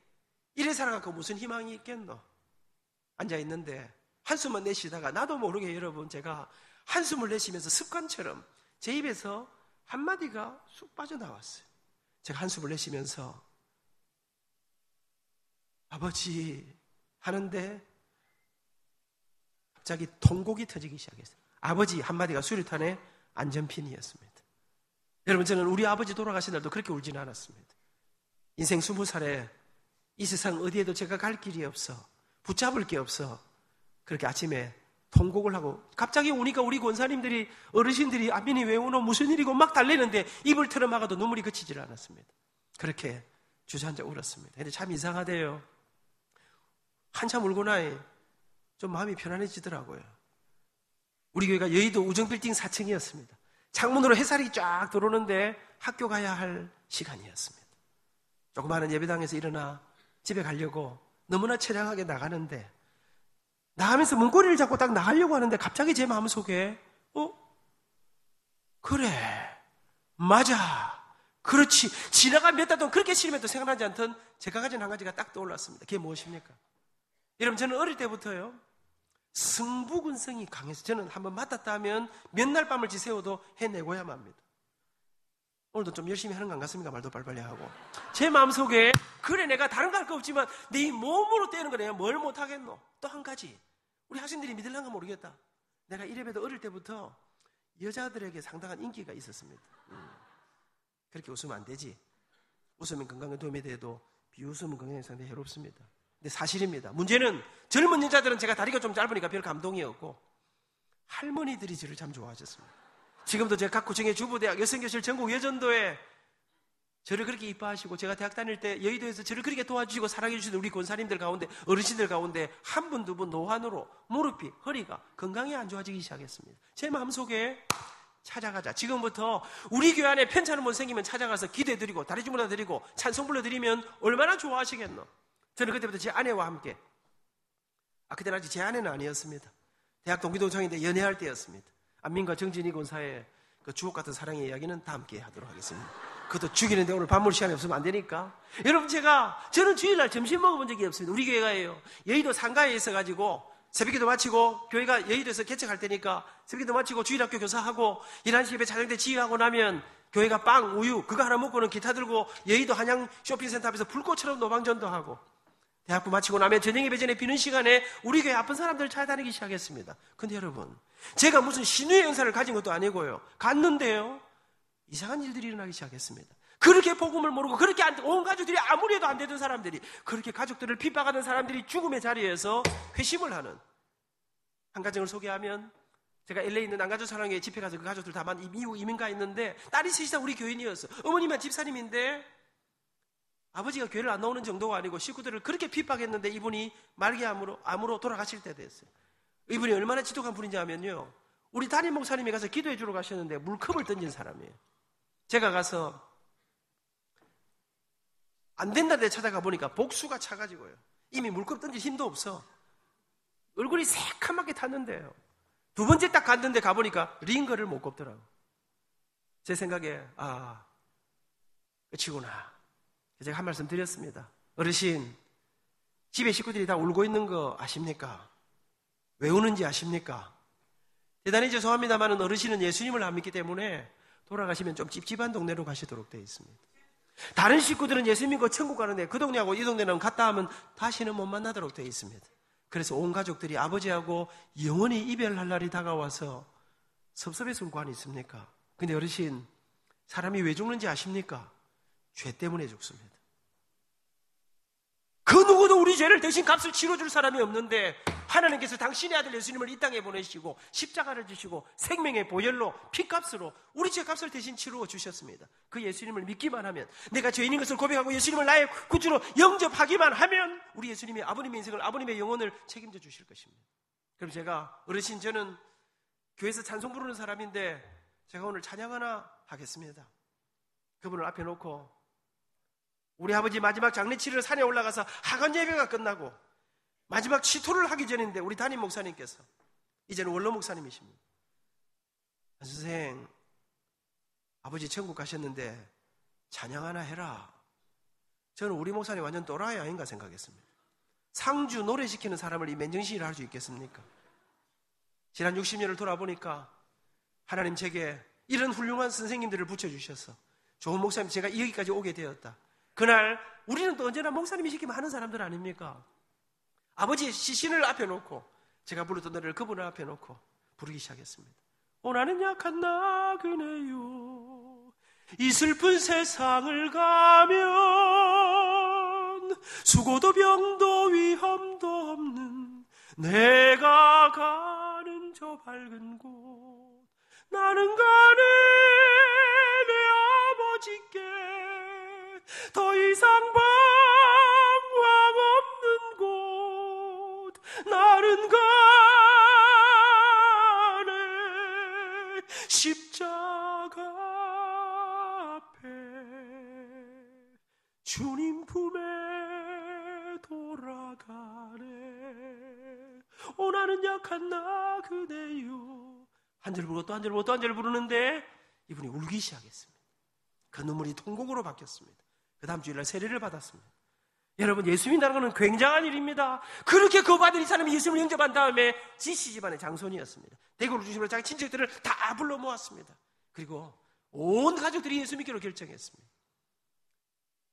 이래 살아가고 무슨 희망이 있겠노? 앉아있는데 한숨만 내쉬다가 나도 모르게 여러분 제가 한숨을 내쉬면서 습관처럼 제 입에서 한마디가 쑥 빠져나왔어요. 제가 한숨을 내쉬면서 아버지 하는데 갑자기 통곡이 터지기 시작했어요. 아버지 한마디가 수류탄의 안전핀이었습니다. 여러분 저는 우리 아버지 돌아가신 날도 그렇게 울지는 않았습니다. 인생 20살에 이 세상 어디에도 제가 갈 길이 없어 붙잡을 게 없어 그렇게 아침에 통곡을 하고 갑자기 우니까 우리 권사님들이 어르신들이 안민이 왜 우노 무슨 일이고 막 달래는데 입을 틀어막아도 눈물이 그치질 않았습니다. 그렇게 주저앉아 울었습니다. 근데 참 이상하대요. 한참 울고 나니 좀 마음이 편안해지더라고요. 우리 교회가 여의도 우정빌딩 4층이었습니다. 창문으로 햇살이 쫙 들어오는데 학교 가야 할 시간이었습니다. 조그마한 예배당에서 일어나 집에 가려고 너무나 처량하게 나가는데 나가면서 문고리를 잡고 딱 나가려고 하는데 갑자기 제 마음속에 그래 맞아 그렇지 지나간 몇 달 동안 그렇게 싫으면 생각나지 않던 제가 가진 한 가지가 딱 떠올랐습니다. 그게 무엇입니까? 여러분 저는 어릴 때부터요 승부근성이 강해서 저는 한번 맡았다 하면 몇 날 밤을 지새워도 해내고야만 합니다. 오늘도 좀 열심히 하는 거 안 같습니까? 말도 빨리빨리 하고 제 마음속에 그래 내가 다른 거 할 거 없지만 네 몸으로 떼는 거 내가 뭘 못하겠노? 또 한 가지 우리 학생들이 믿을란가 모르겠다. 내가 이래봬도 어릴 때부터 여자들에게 상당한 인기가 있었습니다. 그렇게 웃으면 안 되지. 웃으면 건강에 도움이 돼도 비웃으면 건강에 상당히 해롭습니다. 근데 사실입니다. 문제는 젊은 여자들은 제가 다리가 좀 짧으니까 별 감동이 없고 할머니들이 저를 참 좋아하셨습니다. 지금도 제가 각 구청의 주부대학 여성교실 전국 여전도에 저를 그렇게 이뻐하시고 제가 대학 다닐 때 여의도에서 저를 그렇게 도와주시고 사랑해 주시는 우리 권사님들 가운데 어르신들 가운데 한 분 두 분 노환으로 무릎이 허리가 건강이 안 좋아지기 시작했습니다. 제 마음속에 찾아가자. 지금부터 우리 교회 안에 편찮은 분 생기면 찾아가서 기도해드리고 다리 주물러드리고 찬송 불러드리면 얼마나 좋아하시겠노? 저는 그때부터 제 아내와 함께 그때는 아직 제 아내는 아니었습니다. 대학 동기동창인데 연애할 때였습니다. 안민과 정진희 권사의 그 주옥 같은 사랑의 이야기는 다 함께 하도록 하겠습니다. 그것도 죽이는데 오늘 밤물 시간이 없으면 안 되니까. 여러분 저는 주일날 점심 먹어본 적이 없습니다. 우리 교회가요 여의도 상가에 있어가지고 새벽기도 마치고 교회가 여의도에서 개척할 때니까 새벽기도 마치고 주일학교 교사하고 11시 예배 자정때 지휘하고 나면 교회가 빵, 우유 그거 하나 먹고는 기타 들고 여의도 한양 쇼핑센터 앞에서 불꽃처럼 노방전도 하고 대학부 마치고 나면 저녁 예배 전에 비는 시간에 우리 교회 아픈 사람들 찾아다니기 시작했습니다. 근데 여러분 제가 무슨 신유의 은사를 가진 것도 아니고요 갔는데요 이상한 일들이 일어나기 시작했습니다. 그렇게 복음을 모르고 그렇게 온 가족들이 아무리 해도 안 되던 사람들이 그렇게 가족들을 핍박하는 사람들이 죽음의 자리에서 회심을 하는 한 가정을 소개하면 제가 LA에 있는 남가족 사랑회 집회 가서 그 가족들 다 미국 이민가 있는데 딸이 셋이 다 우리 교인이었어. 어머니만 집사님인데 아버지가 교회를 안 나오는 정도가 아니고 식구들을 그렇게 핍박했는데 이분이 말기암으로 돌아가실 때 됐어요. 이분이 얼마나 지독한 분인지 하면요 우리 담임 목사님이 가서 기도해 주러 가셨는데 물컵을 던진 사람이에요. 제가 가서 안 된다는데 찾아가 보니까 복수가 차가지고요. 이미 물컵 던질 힘도 없어. 얼굴이 새카맣게 탔는데요. 두 번째 딱 갔는데 가보니까 링거를 못 꼽더라고. 제 생각에 끝이구나. 제가 한 말씀 드렸습니다. 어르신, 집에 식구들이 다 울고 있는 거 아십니까? 왜 우는지 아십니까? 대단히 죄송합니다만 어르신은 예수님을 안 믿기 때문에 돌아가시면 좀 찝찝한 동네로 가시도록 되어 있습니다. 다른 식구들은 예수 믿고 천국 가는데 그 동네하고 이 동네는 갔다 하면 다시는 못 만나도록 되어 있습니다. 그래서 온 가족들이 아버지하고 영원히 이별할 날이 다가와서 섭섭해서 울고 안 있습니까? 근데 어르신, 사람이 왜 죽는지 아십니까? 죄 때문에 죽습니다. 그 누구도 우리 죄를 대신 값을 치러줄 사람이 없는데 하나님께서 당신의 아들 예수님을 이 땅에 보내시고 십자가를 지시고 생명의 보혈로 피값으로 우리 죄값을 대신 치루어 주셨습니다. 그 예수님을 믿기만 하면, 내가 죄인인 것을 고백하고 예수님을 나의 구주로 영접하기만 하면 우리 예수님이 아버님의 인생을, 아버님의 영혼을 책임져 주실 것입니다. 그럼 제가, 어르신, 저는 교회에서 찬송 부르는 사람인데 제가 오늘 찬양 하나 하겠습니다. 그분을 앞에 놓고 우리 아버지 마지막 장례치르러 산에 올라가서 하간 예배가 끝나고 마지막 치토를 하기 전인데 우리 담임 목사님께서, 이제는 원로 목사님이십니다. 선생, 아버지 천국 가셨는데 찬양 하나 해라. 저는 우리 목사님 완전 또라이 아닌가 생각했습니다. 상주 노래시키는 사람을 이 맨정신이라 할 수 있겠습니까? 지난 60년을 돌아보니까 하나님 제게 이런 훌륭한 선생님들을 붙여주셔서 좋은 목사님, 제가 여기까지 오게 되었다. 그날 우리는 또 언제나 목사님이 시키면 하는 사람들 아닙니까? 아버지의 시신을 앞에 놓고 제가 부르던 노래를 그분을 앞에 놓고 부르기 시작했습니다. 나는 약한 나그네요, 이 슬픈 세상을 가면 수고도 병도 위험도 없는 내가 가는 저 밝은 곳, 나는 가네 내 아버지께 더 이상 방황 없는 곳, 나는 가네 십자가 앞에 주님 품에 돌아가네. 나는 약한 나 그대요. 한 절 부르고 또 한 절 부르고 또 한 절 부르는데 이분이 울기 시작했습니다. 그 눈물이 통곡으로 바뀌었습니다. 그 다음 주일날 세례를 받았습니다. 여러분, 예수 믿는다는 것은 굉장한 일입니다. 그렇게 거부받은 이 사람이 예수님을 영접한 다음에 지씨 집안의 장손이었습니다. 대구를 중심으로 자기 친척들을 다 불러 모았습니다. 그리고 온 가족들이 예수 믿기로 결정했습니다.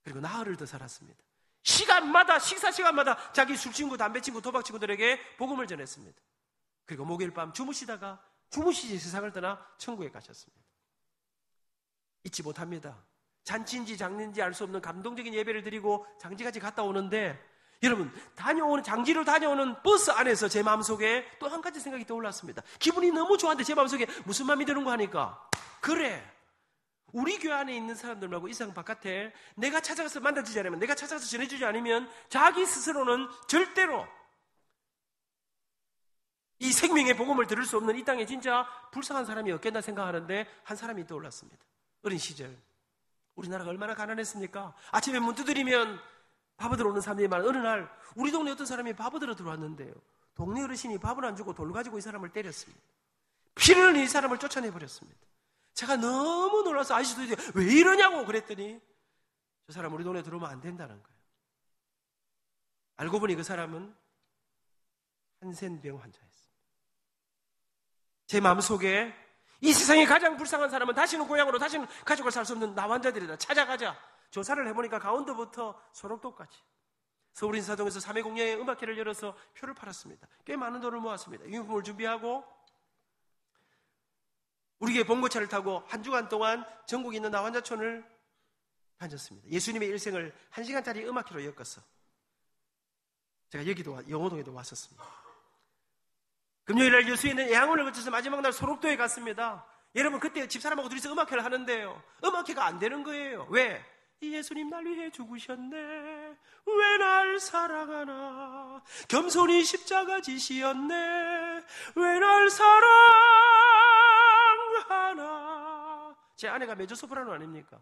그리고 나흘을 더 살았습니다. 시간마다, 식사 시간마다 자기 술 친구, 담배 친구, 도박 친구들에게 복음을 전했습니다. 그리고 목요일 밤 주무시다가 주무시지 세상을 떠나 천국에 가셨습니다. 잊지 못합니다. 잔치인지 장례인지 알 수 없는 감동적인 예배를 드리고 장지까지 갔다 오는데, 여러분, 장지를 다녀오는 버스 안에서 제 마음속에 또 한 가지 생각이 떠올랐습니다. 기분이 너무 좋았는데 제 마음속에 무슨 마음이 드는 거 하니까, 그래, 우리 교회 안에 있는 사람들 말고 이 세상 바깥에 내가 찾아가서 만나주지 않으면, 내가 찾아가서 전해주지 않으면 자기 스스로는 절대로 이 생명의 복음을 들을 수 없는 이 땅에 진짜 불쌍한 사람이 없겠나 생각하는데 한 사람이 떠올랐습니다. 어린 시절 우리나라가 얼마나 가난했습니까? 아침에 문 두드리면 바보들 오는 사람들이 많은 어느 날 우리 동네 어떤 사람이 바보들어 들어왔는데요, 동네 어르신이 밥을 안 주고 돌 가지고 이 사람을 때렸습니다. 피를 흘린 이 사람을 쫓아내버렸습니다. 제가 너무 놀라서 아저씨도 왜 이러냐고 그랬더니 저 사람 우리 동네 들어오면 안 된다는 거예요. 알고 보니 그 사람은 한센병 환자였습니다. 제 마음속에 이 세상에 가장 불쌍한 사람은 다시는 고향으로, 다시는 가족을 살 수 없는 나 환자들이다. 찾아가자. 조사를 해보니까 강원도부터 소록도까지 서울인사동에서 3회 공연의 음악회를 열어서 표를 팔았습니다. 꽤 많은 돈을 모았습니다. 유니폼을 준비하고 우리 교회 봉고차를 타고 한 주간 동안 전국에 있는 나 환자촌을 다녔습니다. 예수님의 일생을 1시간짜리 음악회로 엮어서 제가 여기도, 영호동에도 왔었습니다. 금요일날 여수에는 애양원을 거쳐서 마지막 날 소록도에 갔습니다. 여러분, 그때 집사람하고 둘이서 음악회를 하는데요, 음악회가 안 되는 거예요. 왜? 예수님 날 위해 죽으셨네. 왜 날 사랑하나. 겸손히 십자가 지시었네. 왜 날 사랑하나. 제 아내가 메조소프라노 아닙니까?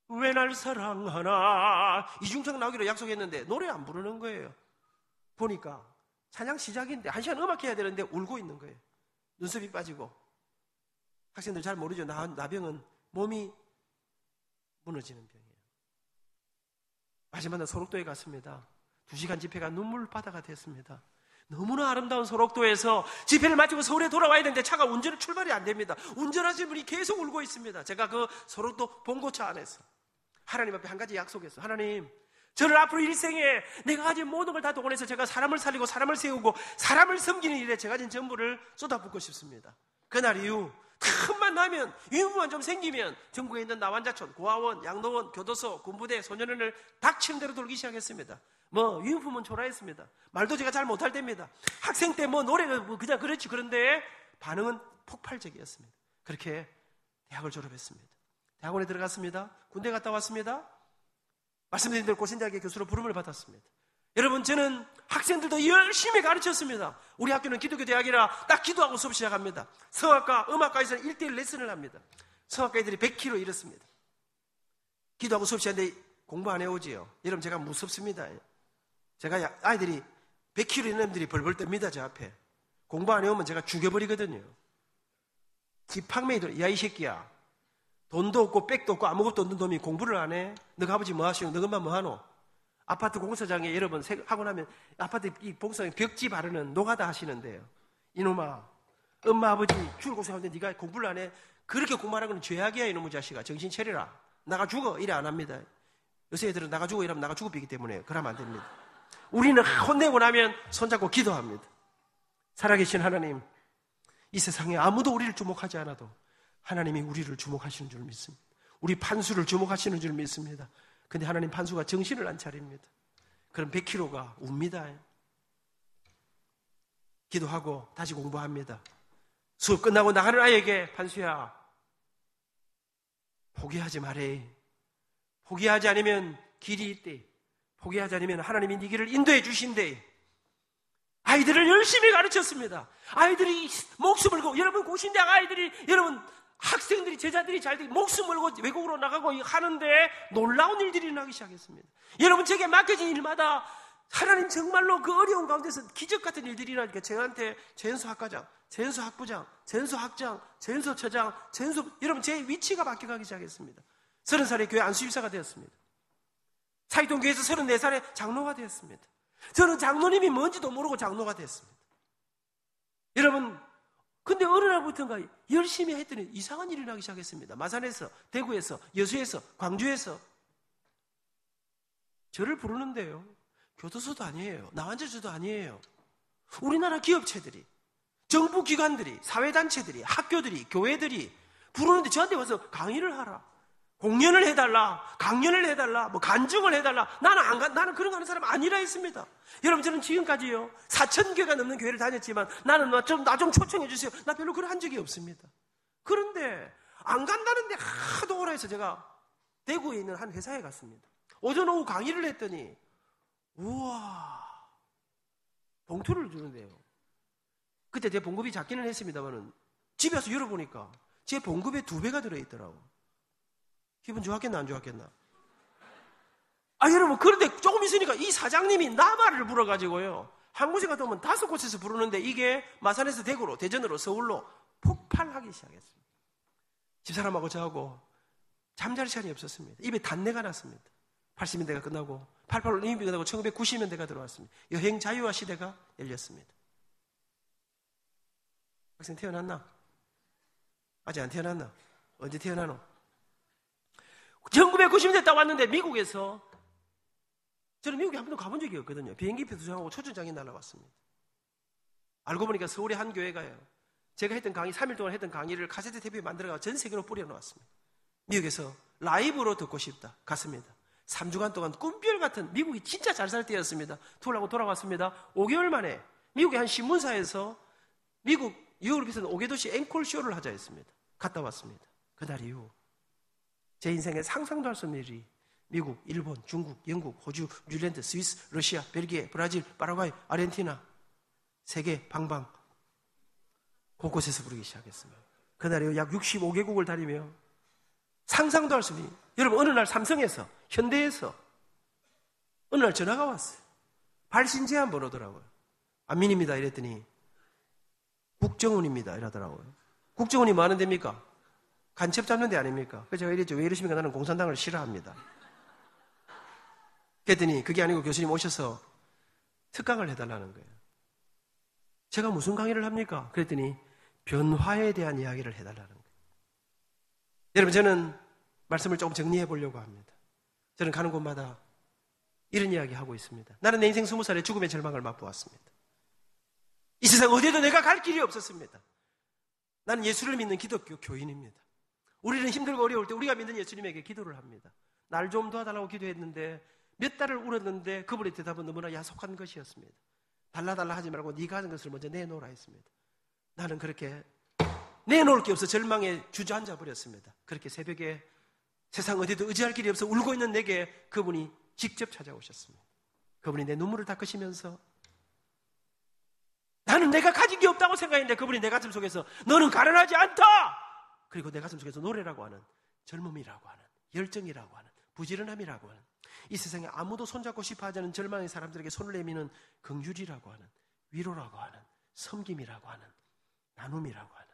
왜 날 사랑하나. 이중창 나오기로 약속했는데 노래 안 부르는 거예요. 보니까 찬양 시작인데 1시간 음악 해야 되는데 울고 있는 거예요. 눈썹이 빠지고. 학생들 잘 모르죠. 나병은 몸이 무너지는 병이에요. 마지막 날 소록도에 갔습니다. 2시간 집회가 눈물바다가 됐습니다. 너무나 아름다운 소록도에서 집회를 마치고 서울에 돌아와야 되는데 차가 출발이 안 됩니다. 운전하시는 분이 계속 울고 있습니다. 제가 그 소록도 봉고차 안에서 하나님 앞에 한 가지 약속했어요. 하나님, 저를 앞으로 일생에 내가 가진 모든 걸 다 동원해서 제가 사람을 살리고 사람을 세우고 사람을 섬기는 일에 제가 가진 전부를 쏟아붓고 싶습니다. 그날 이후 틈만 나면, 유무만 좀 생기면 전국에 있는 나환자촌, 고아원, 양로원, 교도소, 군부대, 소년원을 닥치는 대로 돌기 시작했습니다. 유니폼은 초라했습니다. 말도 제가 잘 못할 때입니다. 학생 때 노래가 그냥 그렇지. 그런데 반응은 폭발적이었습니다. 그렇게 대학을 졸업했습니다. 대학원에 들어갔습니다. 군대 갔다 왔습니다. 말씀드린 대로 고신대학의 교수로 부름을 받았습니다. 여러분, 저는 학생들도 열심히 가르쳤습니다. 우리 학교는 기독교 대학이라 딱 기도하고 수업 시작합니다. 성악과 음악과에서는 1:1 레슨을 합니다. 성악과 애들이 100kg 이렇습니다. 기도하고 수업 시작하는데 공부 안 해오지요. 여러분, 제가 무섭습니다. 제가 아이들이 100kg 있는 애들이 벌벌 뗍니다. 제 앞에. 공부 안 해오면 제가 죽여버리거든요. 지팡매이들, 야 이 새끼야, 돈도 없고 백도 없고 아무것도 없는 놈이 공부를 안 해? 너가 아버지 뭐 하시고 너가 뭐 하노? 아파트 공사장에 여러분 하고 나면 아파트 이 공사장 벽지 바르는 노가다 하시는데요. 이놈아, 엄마 아버지 죽을고생하는데 네가 공부를 안 해? 그렇게 공부하는 건 죄악이야. 이놈의 자식아, 정신 차려라. 나가 죽어. 이래 안 합니다. 요새 애들은 나가 죽어 이러면 나가 죽어 비기 때문에 그러면 안 됩니다. 우리는 혼내고 나면 손잡고 기도합니다. 살아계신 하나님, 이 세상에 아무도 우리를 주목하지 않아도 하나님이 우리를 주목하시는 줄 믿습니다. 우리 판수를 주목하시는 줄 믿습니다. 근데 하나님 판수가 정신을 안 차립니다. 그럼 100kg가 웁니다. 기도하고 다시 공부합니다. 수업 끝나고 나가는 아이에게, 판수야, 포기하지 말해. 포기하지 않으면 길이 있대. 포기하지 않으면 하나님이 네 길을 인도해 주신대. 아이들을 열심히 가르쳤습니다. 아이들이 목숨 걸고, 여러분 고신대학 아이들이, 여러분 학생들이, 제자들이 잘 되고 목숨 걸고 외국으로 나가고 하는데 놀라운 일들이 일어나기 시작했습니다. 여러분, 제게 맡겨진 일마다 하나님 정말로 그 어려운 가운데서 기적 같은 일들이 일어나니까 저한테 재연소학과장, 재연소학부장, 재연소학장, 재연소처장, 여러분 제 위치가 바뀌어가기 시작했습니다. 30살에 교회 안수집사가 되었습니다. 사이동교회에서 34살에 장로가 되었습니다. 저는 장로님이 뭔지도 모르고 장로가 됐습니다. 여러분, 근데 어느 날부터인가 열심히 했더니 이상한 일이 나기 시작했습니다. 마산에서, 대구에서, 여수에서, 광주에서 저를 부르는데요, 교도소도 아니에요, 나환자주도 아니에요. 우리나라 기업체들이, 정부기관들이, 사회단체들이, 학교들이, 교회들이 부르는데 저한테 와서 강의를 하라, 공연을 해달라, 강연을 해달라, 간증을 해달라. 나는 그런 거 하는 사람 아니라 했습니다. 여러분, 저는 지금까지요 4,000개가 넘는 교회를 다녔지만 나는 나 좀 초청해 주세요. 나 별로 그런 한 적이 없습니다. 그런데 안 간다는데 하도 오라 해서 제가 대구에 있는 한 회사에 갔습니다. 오전 오후 강의를 했더니 우와, 봉투를 주는데요. 그때 제 봉급이 작기는 했습니다만은 집에 와서 열어보니까 제 봉급의 2배가 들어있더라고. 기분 좋았겠나 안 좋았겠나? 여러분, 그런데 조금 있으니까 이 사장님이 나발을 불어가지고요, 한 곳에 갔다 오면 5곳에서 부르는데 이게 마산에서 대구로, 대전으로, 서울로 폭발하기 시작했습니다. 집사람하고 저하고 잠잘 시간이 없었습니다. 입에 단내가 났습니다. 80년대가 끝나고 88 올림픽이 끝나고 1990년대가 들어왔습니다. 여행 자유화 시대가 열렸습니다. 학생 태어났나? 아직 안 태어났나? 언제 태어나노? 1990년대 딱 왔는데 미국에서, 저는 미국에 한 번도 가본 적이 없거든요. 비행기표 도장하고 초청장이 날라왔습니다. 알고 보니까 서울의 한 교회가요, 제가 했던 강의, 3일 동안 했던 강의를 카세트 테이프에 만들어가 전 세계로 뿌려놓았습니다. 미국에서 라이브로 듣고 싶다. 갔습니다. 3주간 동안 꿈별 같은, 미국이 진짜 잘 살 때였습니다. 투어를 하고 돌아왔습니다. 5개월 만에 미국의 한 신문사에서 미국 유럽에서는 5개도시 앵콜 쇼를 하자 했습니다. 갔다 왔습니다. 그날 이후 제 인생에 상상도 할 수 없는 일이 미국, 일본, 중국, 영국, 호주, 뉴질랜드, 스위스, 러시아, 벨기에, 브라질, 파라과이, 아르헨티나 세계 방방 곳곳에서 부르기 시작했습니다. 그날에 약 65개국을 다니며 상상도 할 수 없는 여러분 어느 날 삼성에서 현대에서 어느 날 전화가 왔어요. 발신 제한 오더라고요. 안민입니다 이랬더니 국정원입니다 이러더라고요. 국정원이 뭐 하는 데입니까? 간첩 잡는 데 아닙니까? 그래서 제가 이랬죠. 왜 이러십니까? 나는 공산당을 싫어합니다. 그랬더니 그게 아니고 교수님 오셔서 특강을 해달라는 거예요. 제가 무슨 강의를 합니까? 그랬더니 변화에 대한 이야기를 해달라는 거예요. 여러분 저는 말씀을 조금 정리해 보려고 합니다. 저는 가는 곳마다 이런 이야기 하고 있습니다. 나는 내 인생 20살에 죽음의 절망을 맛보았습니다. 이 세상 어디에도 내가 갈 길이 없었습니다. 나는 예수를 믿는 기독교 교인입니다. 우리는 힘들고 어려울 때 우리가 믿는 예수님에게 기도를 합니다. 날 좀 도와달라고 기도했는데 몇 달을 울었는데 그분의 대답은 너무나 야속한 것이었습니다. 달라달라 하지 말고 네가 하는 것을 먼저 내놓으라 했습니다. 나는 그렇게 내놓을 게 없어 절망에 주저앉아 버렸습니다. 그렇게 새벽에 세상 어디도 의지할 길이 없어 울고 있는 내게 그분이 직접 찾아오셨습니다. 그분이 내 눈물을 닦으시면서 나는 내가 가진 게 없다고 생각했는데 그분이 내 가슴 속에서 너는 가난하지 않다! 그리고 내 가슴 속에서 노래라고 하는 젊음이라고 하는 열정이라고 하는 부지런함이라고 하는 이 세상에 아무도 손잡고 싶어 하지 않은 절망의 사람들에게 손을 내미는 긍휼이라고 하는 위로라고 하는 섬김이라고 하는 나눔이라고 하는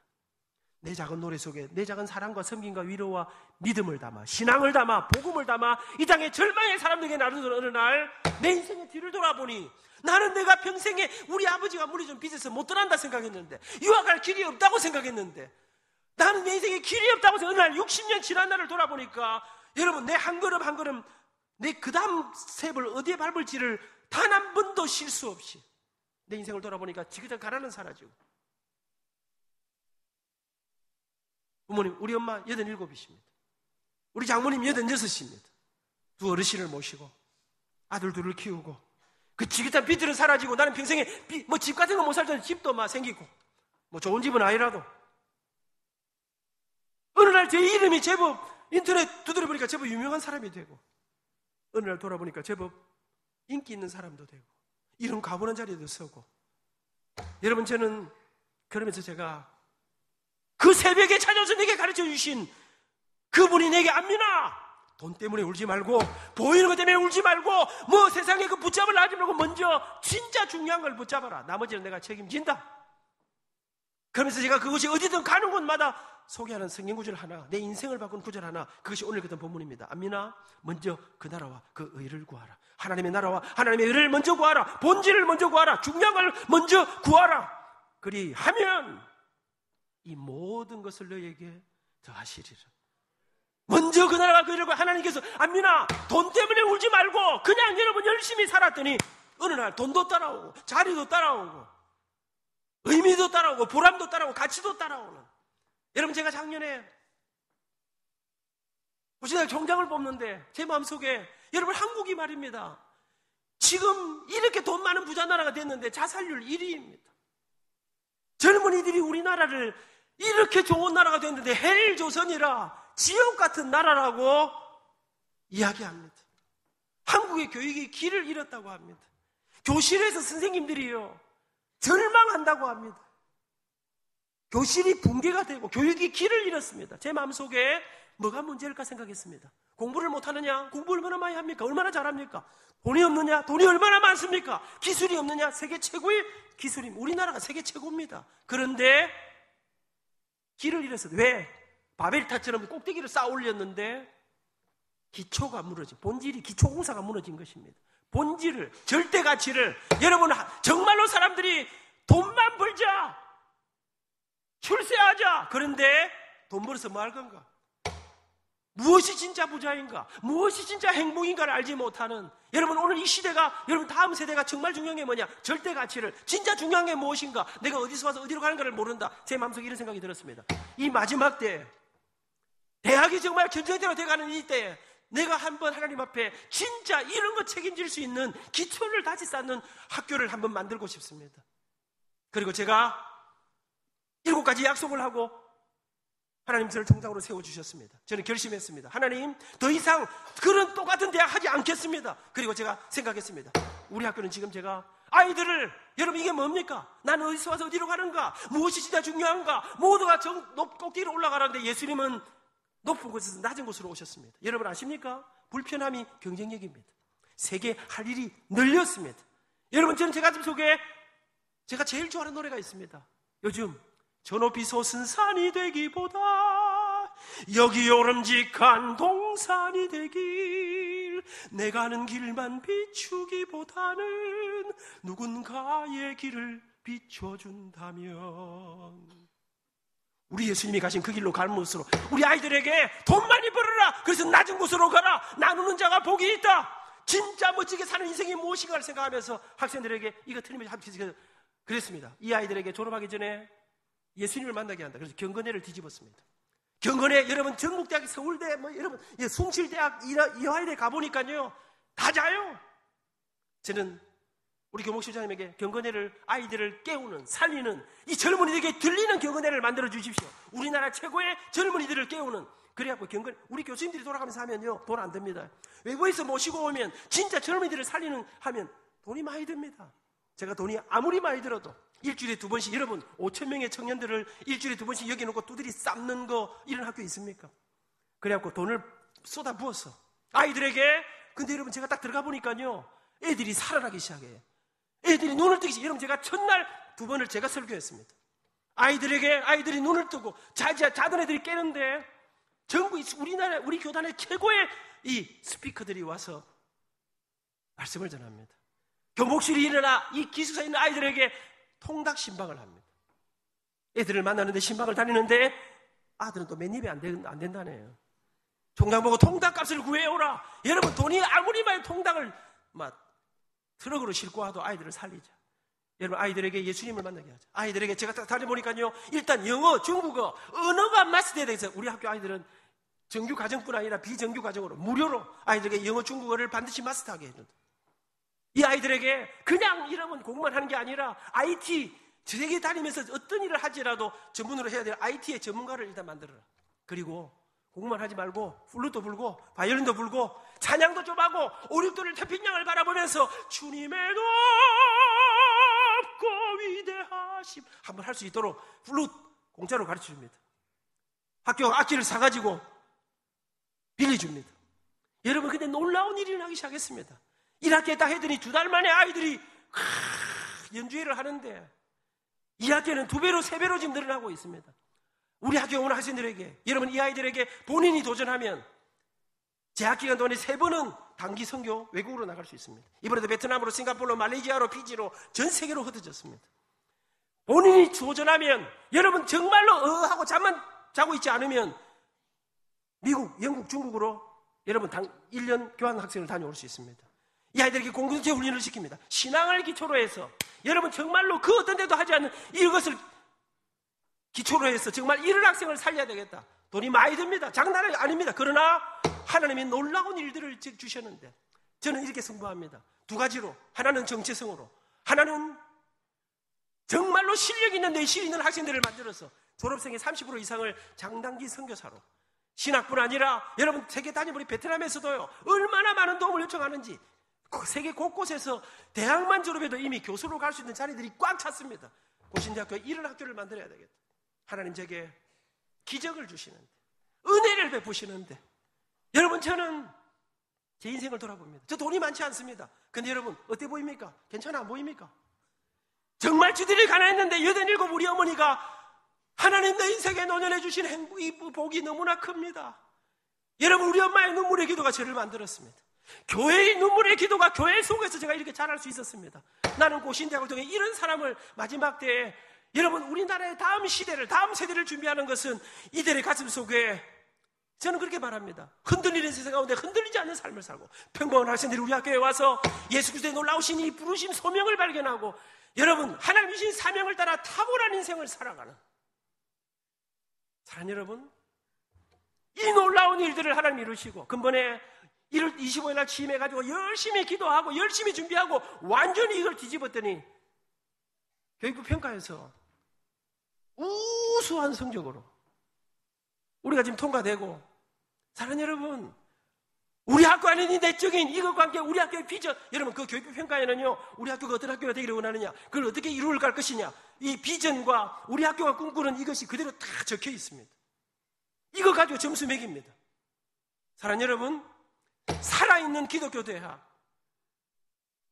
내 작은 노래 속에 내 작은 사랑과 섬김과 위로와 믿음을 담아 신앙을 담아 복음을 담아 이 땅의 절망의 사람들에게 나누는 어느 날 내 인생의 뒤를 돌아보니 나는 내가 평생에 우리 아버지가 물이 좀 빚어서 못 떠난다 생각했는데 유학할 길이 없다고 생각했는데 나는 내 인생에 길이 없다고 해서 어느 날 60년 지난 날을 돌아보니까 여러분 내 한 걸음 한 걸음 내 그 다음 셉을 어디에 밟을지를 단 한 번도 실수 없이 내 인생을 돌아보니까 지그작 가라는 사라지고 부모님 우리 엄마 87이십니다. 우리 장모님 86입니다. 두 어르신을 모시고 아들 둘을 키우고 그 지긋한 빚들은 사라지고 나는 평생에 뭐 집 같은 거 못 살던 집도 막 생기고 뭐 좋은 집은 아니라도 어느 날 제 이름이 제법 인터넷 두드려보니까 제법 유명한 사람이 되고 어느 날 돌아보니까 제법 인기 있는 사람도 되고 이런 가보는 자리에도 서고 여러분 저는 그러면서 제가 그 새벽에 찾아서 내게 가르쳐 주신 그분이 내게 안민아 돈 때문에 울지 말고 보이는 것 때문에 울지 말고 뭐 세상에 그 붙잡으려 하지 말고 먼저 진짜 중요한 걸 붙잡아라. 나머지는 내가 책임진다. 그러면서 제가 그것이 어디든 가는 곳마다 소개하는 성경 구절 하나 내 인생을 바꾼 구절 하나 그것이 오늘 읽었던 본문입니다. 안민아 먼저 그 나라와 그 의를 구하라. 하나님의 나라와 하나님의 의를 먼저 구하라. 본질을 먼저 구하라. 중요한 걸 먼저 구하라. 그리하면 이 모든 것을 너에게 더하시리라. 먼저 그 나라와 그 의를 구하라. 하나님께서 안민아 돈 때문에 울지 말고 그냥 여러분 열심히 살았더니 어느 날 돈도 따라오고 자리도 따라오고 의미도 따라오고 보람도 따라오고 가치도 따라오는 여러분 제가 작년에 고시대 총장을 뽑는데 제 마음속에 여러분 한국이 말입니다. 지금 이렇게 돈 많은 부자 나라가 됐는데 자살률 1위입니다. 젊은이들이 우리나라를 이렇게 좋은 나라가 됐는데 헬조선이라 지옥 같은 나라라고 이야기합니다. 한국의 교육이 길을 잃었다고 합니다. 교실에서 선생님들이요 절망한다고 합니다. 교실이 붕괴가 되고 교육이 길을 잃었습니다. 제 마음속에 뭐가 문제일까 생각했습니다. 공부를 못하느냐? 공부 얼마나 많이 합니까? 얼마나 잘합니까? 돈이 없느냐? 돈이 얼마나 많습니까? 기술이 없느냐? 세계 최고의 기술입니다. 우리나라가 세계 최고입니다. 그런데 길을 잃었어요. 왜? 바벨탑처럼 꼭대기를 쌓아 올렸는데 기초가 무너진 본질이 기초공사가 무너진 것입니다. 본질을 절대 가치를 여러분 정말로 사람들이 돈만 벌자 출세하자 그런데 돈 벌어서 뭐 할 건가? 무엇이 진짜 부자인가? 무엇이 진짜 행복인가를 알지 못하는 여러분 오늘 이 시대가 여러분 다음 세대가 정말 중요한 게 뭐냐? 절대 가치를 진짜 중요한 게 무엇인가? 내가 어디서 와서 어디로 가는가를 모른다. 제 마음속에 이런 생각이 들었습니다. 이 마지막 때 대학이 정말 전쟁대로 돼가는 이 때에 내가 한번 하나님 앞에 진짜 이런 거 책임질 수 있는 기초를 다시 쌓는 학교를 한번 만들고 싶습니다. 그리고 제가 7가지 약속을 하고 하나님 저를 총장으로 세워주셨습니다. 저는 결심했습니다. 하나님, 더 이상 그런 똑같은 대학 하지 않겠습니다. 그리고 제가 생각했습니다. 우리 학교는 지금 제가 아이들을, 여러분 이게 뭡니까? 나는 어디서 와서 어디로 가는가? 무엇이 진짜 중요한가? 모두가 꼭대기로 올라가라는데 예수님은 높은 곳에서 낮은 곳으로 오셨습니다. 여러분 아십니까? 불편함이 경쟁력입니다. 세계 할 일이 늘렸습니다. 여러분, 저는 제 가슴 속에 제가 제일 좋아하는 노래가 있습니다. 요즘 저 높이 솟은 산이 되기보다 여기 오름직한 동산이 되길, 내가 가는 길만 비추기보다는 누군가의 길을 비춰준다면, 우리 예수님이 가신 그 길로 갈무엇으로 우리 아이들에게 돈 많이 벌어라, 그래서 낮은 곳으로 가라, 나누는 자가 복이 있다, 진짜 멋지게 사는 인생이 무엇인가를 생각하면서 학생들에게 이거 틀림없이 합치지 그랬습니다. 이 아이들에게 졸업하기 전에 예수님을 만나게 한다. 그래서 경건회를 뒤집었습니다. 경건회, 여러분 전국대학, 서울대, 여러분 숭실대학, 이화여대 가보니까요 다 자요. 저는 우리 교목실장님에게 경건회를, 아이들을 깨우는, 살리는, 이 젊은이들에게 들리는 경건회를 만들어 주십시오. 우리나라 최고의 젊은이들을 깨우는. 그래갖고 우리 교수님들이 돌아가면서 하면요 돈 안 듭니다. 외부에서 모시고 오면 진짜 젊은이들을 살리는 하면 돈이 많이 듭니다. 제가 돈이 아무리 많이 들어도 일주일에 2번씩, 여러분 5,000명의 청년들을 일주일에 2번씩 여기 놓고 두드리 삶는 거, 이런 학교 있습니까? 그래갖고 돈을 쏟아 부었어 아이들에게. 근데 여러분 제가 딱 들어가 보니까요 애들이 살아나기 시작해요. 애들이 눈을 뜨기 시작해요. 여러분 제가 첫날 2번을 제가 설교했습니다. 아이들이 눈을 뜨고 자던 애들이 깨는데 전부 우리나라, 우리 교단의 최고의 이 스피커들이 와서 말씀을 전합니다. 교목실이 일어나 이 기숙사에 있는 아이들에게 통닭 신방을 합니다. 애들을 만나는데 신방을 다니는데 아들은 또 맨입에 안 된다네요. 총장 보고 통닭값을 구해오라. 여러분 돈이 아무리 많이 통닭을 막 트럭으로 싣고 와도 아이들을 살리자. 여러분 아이들에게 예수님을 만나게 하자. 아이들에게 제가 딱 다녀보니까요 일단 영어, 중국어, 언어가 마스터해야 되겠어요. 우리 학교 아이들은 정규 과정뿐 아니라 비정규 과정으로 무료로 아이들에게 영어, 중국어를 반드시 마스터하게 해준다. 이 아이들에게 그냥 이러면 공부만 하는 게 아니라 IT, 세계 다니면서 어떤 일을 하지라도 전문으로 해야 될 IT의 전문가를 일단 만들어라. 그리고 공부만 하지 말고 플룻도 불고 바이올린도 불고 찬양도 좀 하고 오륙도를 태평양을 바라보면서 주님의 높고 위대하심 한번 할 수 있도록 플룻 공짜로 가르쳐줍니다. 학교 악기를 사가지고 빌려줍니다. 여러분 근데 놀라운 일이 일어나기 시작했습니다. 1학기에 딱 했더니 2달 만에 아이들이 연주회를 하는데 2학기에는 2배로 3배로 지금 늘어나고 있습니다. 우리 학교에 오는 학생들에게, 여러분 이 아이들에게 본인이 도전하면 재학기간 동안에 3번은 단기 선교 외국으로 나갈 수 있습니다. 이번에도 베트남으로, 싱가포르로, 말레이시아로, 피지로 전 세계로 흩어졌습니다. 본인이 도전하면, 여러분 정말로 하고 잠만 자고 있지 않으면 미국, 영국, 중국으로 여러분 1년 교환 학생을 다녀올 수 있습니다. 이 아이들에게 공동체 훈련을 시킵니다. 신앙을 기초로 해서 여러분 정말로 그 어떤 데도 하지 않는 이것을 기초로 해서 정말 이런 학생을 살려야 되겠다. 돈이 많이 듭니다. 장난이 아닙니다. 그러나 하나님이 놀라운 일들을 주셨는데 저는 이렇게 승부합니다. 2가지로. 하나는 정체성으로, 하나는 정말로 실력 있는, 내실 있는 학생들을 만들어서 졸업생의 30% 이상을 장단기 선교사로, 신학뿐 아니라 여러분 세계 다니면 우리 베트남에서도요 얼마나 많은 도움을 요청하는지 세계 곳곳에서 대학만 졸업해도 이미 교수로 갈 수 있는 자리들이 꽉 찼습니다. 고신대학교에 이런 학교를 만들어야 되겠다. 하나님 제게 기적을 주시는데, 은혜를 베푸시는데, 여러분 저는 제 인생을 돌아봅니다. 저 돈이 많지 않습니다. 근데 여러분 어때 보입니까? 괜찮아 안 보입니까? 정말 주들이 가난했는데 87 우리 어머니가 하나님 내 인생에 노년해 주신 행복이, 복이 너무나 큽니다. 여러분 우리 엄마의 눈물의 기도가 저를 만들었습니다. 교회의 눈물의 기도가 교회 속에서 제가 이렇게 자랄 수 있었습니다. 나는 고신대학을 통해 이런 사람을 마지막 때에, 여러분 우리나라의 다음 시대를, 다음 세대를 준비하는 것은 이들의 가슴 속에, 저는 그렇게 말합니다. 흔들리는 세상 가운데 흔들리지 않는 삶을 살고, 평범한 학생들이 우리 학교에 와서 예수 그리스도의 놀라우신 이 부르심 소명을 발견하고, 여러분 하나님 주신 사명을 따라 탁월한 인생을 살아가는 사랑, 여러분 이 놀라운 일들을 하나님 이루시고, 근본에 1월 25일 날 취임해가지고 열심히 기도하고 열심히 준비하고 완전히 이걸 뒤집었더니 교육부 평가에서 우수한 성적으로 우리가 지금 통과되고, 사랑하는 여러분, 우리 학교 안에 있는 내적인 이것과 함께 우리 학교의 비전, 여러분 그 교육부 평가에는요, 우리 학교가 어떤 학교가 되기를 원하느냐, 그걸 어떻게 이루어 갈 것이냐, 이 비전과 우리 학교가 꿈꾸는 이것이 그대로 다 적혀 있습니다. 이거 가지고 점수 매깁니다. 사랑하는 여러분, 살아있는 기독교 대학,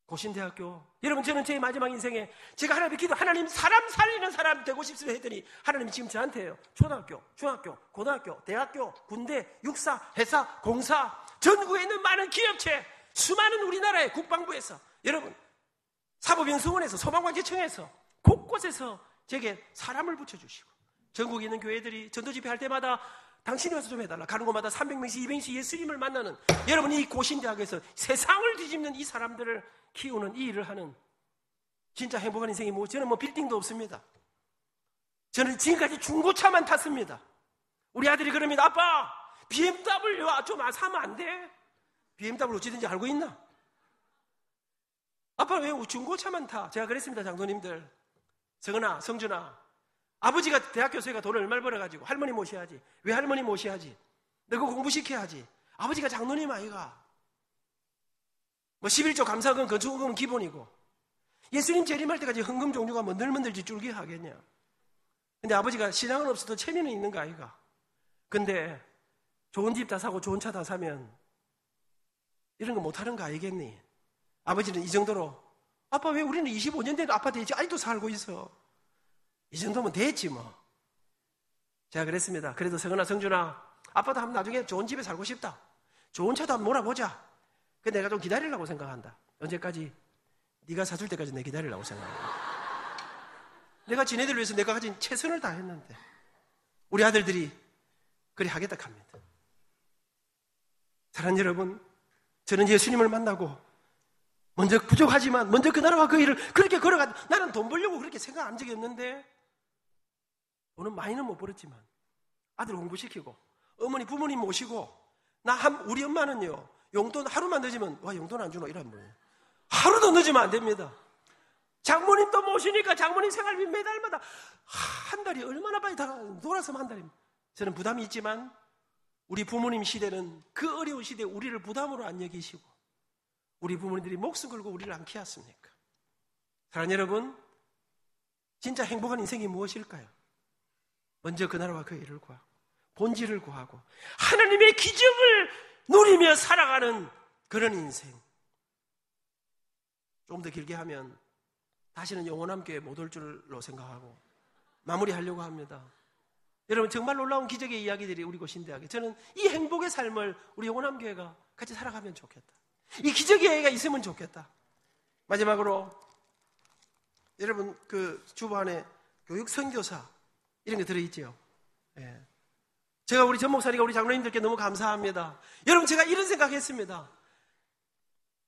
고신대학교. 여러분, 저는 제 마지막 인생에 제가 하나님의 기도, 하나님 사람 살리는 사람 되고 싶습니다 했더니 하나님이 지금 저한테요, 초등학교, 중학교, 고등학교, 대학교, 군대, 육사, 회사, 공사, 전국에 있는 많은 기업체, 수많은 우리나라의 국방부에서, 여러분 사법연수원에서, 소방관제청에서 곳곳에서 제게 사람을 붙여주시고, 전국에 있는 교회들이 전도집회 할 때마다 당신이 와서 좀 해달라, 가는 곳마다 300명씩 200명씩 예수님을 만나는, 여러분 이 고신대학에서 세상을 뒤집는 이 사람들을 키우는 이 일을 하는 진짜 행복한 인생이 뭐, 저는 뭐 빌딩도 없습니다. 저는 지금까지 중고차만 탔습니다. 우리 아들이 그럽니다. 아빠, BMW 좀 사면 안 돼? BMW 어찌든지 알고 있나? 아빠 왜 중고차만 타? 제가 그랬습니다. 장로님들, 성은아, 성준아, 아버지가 대학교수회가 돈을 얼마를 벌어가지고 할머니 모셔야지. 왜 할머니 모셔야지? 너그 공부시켜야지. 아버지가 장로님 아이가. 뭐 11조 감사금, 건축금은 기본이고, 예수님 재림할 때까지 헌금 종류가 뭐 늘만들지 줄기 하겠냐. 근데 아버지가 신앙은 없어도 체면은 있는 거 아이가. 근데 좋은 집 다 사고 좋은 차 다 사면 이런 거 못하는 거 아니겠니? 아버지는 이 정도로, 아빠 왜 우리는 25년 된 아파트에 아직도 살고 있어? 이 정도면 됐지 뭐. 제가 그랬습니다. 그래도 성은아, 성준아, 아빠도 한번 나중에 좋은 집에 살고 싶다. 좋은 차도 한번 몰아보자. 근데 내가 좀 기다리려고 생각한다. 언제까지? 네가 사줄 때까지 내 기다리려고 생각한다. 내가 지네들 위해서 내가 가진 최선을 다했는데 우리 아들들이 그리 하겠다 합니다. 사랑하는 여러분, 저는 예수님을 만나고 먼저 부족하지만 먼저 그 나라와 그 일을 그렇게 걸어가. 나는 돈 벌려고 그렇게 생각한 적이 없는데, 돈은 많이는 못 벌었지만 아들 공부시키고 어머니 부모님 모시고, 우리 엄마는요, 용돈 하루만 늦으면 와 용돈 안 주노 이런 분이에요. 하루도 늦으면 안 됩니다. 장모님도 모시니까 장모님 생활비 매달마다 한 달이 얼마나 빨리 다 돌아서면 한 달입니다. 저는 부담이 있지만 우리 부모님 시대는 그 어려운 시대에 우리를 부담으로 안 여기시고 우리 부모님들이 목숨 걸고 우리를 안 키웠습니까? 사랑하는 여러분, 진짜 행복한 인생이 무엇일까요? 먼저 그 나라와 그 일을 구하고 본질을 구하고 하나님의 기적을 누리며 살아가는 그런 인생. 좀 더 길게 하면 다시는 영원한 교회 못 올 줄로 생각하고 마무리하려고 합니다. 여러분, 정말 놀라운 기적의 이야기들이 우리 고신대학에, 저는 이 행복의 삶을 우리 영원한 교회가 같이 살아가면 좋겠다. 이 기적의 이야기가 있으면 좋겠다. 마지막으로 여러분, 그 주보 안에 교육 선교사 이런 게 들어있죠. 예. 제가 우리 전 목사님과 우리 장로님들께 너무 감사합니다. 여러분, 제가 이런 생각했습니다.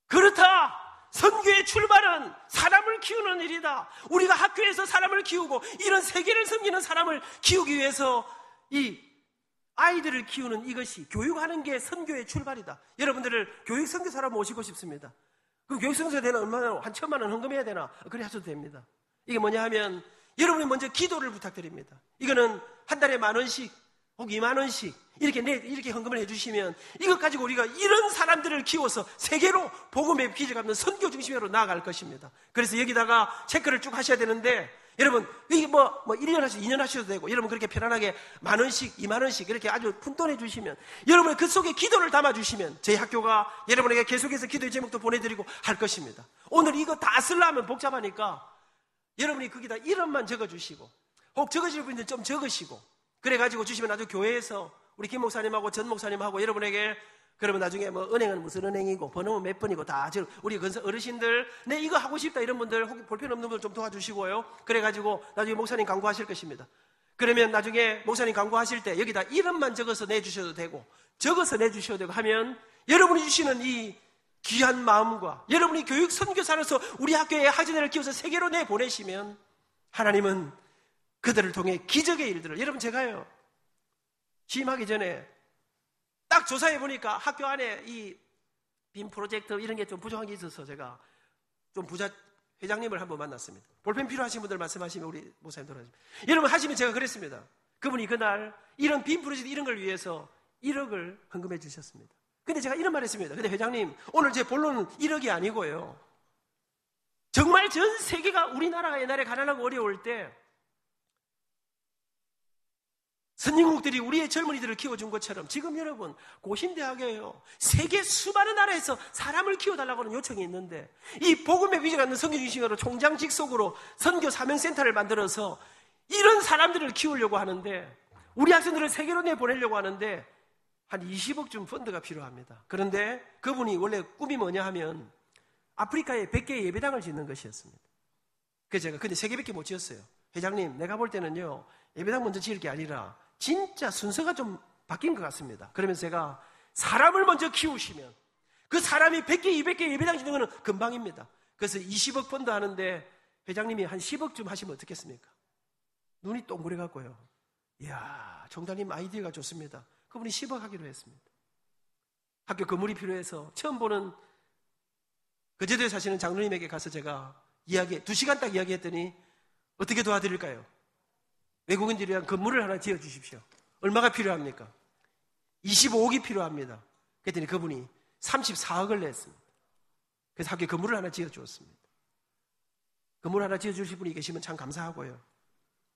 그렇다. 선교의 출발은 사람을 키우는 일이다. 우리가 학교에서 사람을 키우고 이런 세계를 섬기는 사람을 키우기 위해서 이 아이들을 키우는 이것이, 교육하는 게 선교의 출발이다. 여러분들을 교육 선교사로 모시고 싶습니다. 그 교육 선교사 되나 얼마나, 한 1,000만 원 헌금해야 되나? 그래 하셔도 됩니다. 이게 뭐냐 하면 여러분이 먼저 기도를 부탁드립니다. 이거는 한 달에 10,000원씩 혹 20,000원씩 이렇게 헌금을 해주시면 이것 가지고 우리가 이런 사람들을 키워서 세계로 복음의 기적 없는 선교 중심으로 나아갈 것입니다. 그래서 여기다가 체크를 쭉 하셔야 되는데, 여러분 이게 뭐 1년 하셔도 2년 하셔도 되고, 여러분 그렇게 편안하게 10,000원씩 20,000원씩 이렇게 아주 푼돈해 주시면, 여러분의 그 속에 기도를 담아 주시면 저희 학교가 여러분에게 계속해서 기도의 제목도 보내드리고 할 것입니다. 오늘 이거 다 쓰려면 복잡하니까 여러분이 거기다 이름만 적어주시고 혹 적으실 분들 좀 적으시고 그래가지고 주시면 나중에 교회에서 우리 김 목사님하고 전 목사님하고 여러분에게, 그러면 나중에 뭐 은행은 무슨 은행이고 번호는 몇 번이고 다 우리 건설 어르신들 내 이거 하고 싶다 이런 분들 혹 볼펜 없는 분들 좀 도와주시고요. 그래가지고 나중에 목사님 광고하실 것입니다. 그러면 나중에 목사님 광고하실 때 여기다 이름만 적어서 내주셔도 되고 적어서 내주셔도 되고 하면 여러분이 주시는 이 귀한 마음과 여러분이 교육 선교사로서 우리 학교의 학생들을 키워서 세계로 내보내시면 하나님은 그들을 통해 기적의 일들을, 여러분 제가요 취임하기 전에 딱 조사해 보니까 학교 안에 이 빔 프로젝트 이런 게 좀 부족한 게 있어서 제가 좀 부자 회장님을 한번 만났습니다. 볼펜 필요하신 분들 말씀하시면 우리 목사님 돌아주십니다. 여러분 하시면 제가 그랬습니다. 그분이 그날 이런 빔 프로젝트 이런 걸 위해서 1억을 헌금해 주셨습니다. 근데 제가 이런 말 했습니다. 근데 회장님, 오늘 제 본론은 1억이 아니고요. 정말 전 세계가 우리나라가 옛날에 가난하고 어려울 때 선진국들이 우리의 젊은이들을 키워준 것처럼 지금 여러분 고신대학교에요. 세계 수많은 나라에서 사람을 키워달라고 하는 요청이 있는데 이 복음의 비전을 갖는 선교 중심으로 총장 직속으로 선교 사명센터를 만들어서 이런 사람들을 키우려고 하는데 우리 학생들을 세계로 내보내려고 하는데 한 20억쯤 펀드가 필요합니다. 그런데 그분이 원래 꿈이 뭐냐 하면 아프리카에 100개의 예배당을 짓는 것이었습니다. 그래서 제가 근데 3개밖에 못 지었어요. 회장님, 내가 볼 때는요 예배당 먼저 지을 게 아니라 진짜 순서가 좀 바뀐 것 같습니다. 그러면서 제가 사람을 먼저 키우시면 그 사람이 100개, 200개 예배당 짓는 거는 금방입니다. 그래서 20억 펀드 하는데 회장님이 한 10억쯤 하시면 어떻겠습니까? 눈이 동그래 갖고요. 이야, 총장님 아이디어가 좋습니다. 그분이 10억 하기로 했습니다. 학교 건물이 필요해서 처음 보는 거제도에 사시는 장로님에게 가서 제가 2시간 딱 이야기했더니 어떻게 도와드릴까요? 외국인들을 위한 건물을 하나 지어주십시오. 얼마가 필요합니까? 25억이 필요합니다. 그랬더니 그분이 34억을 냈습니다. 그래서 학교에 건물을 하나 지어주었습니다. 건물 하나 지어주실 분이 계시면 참 감사하고요.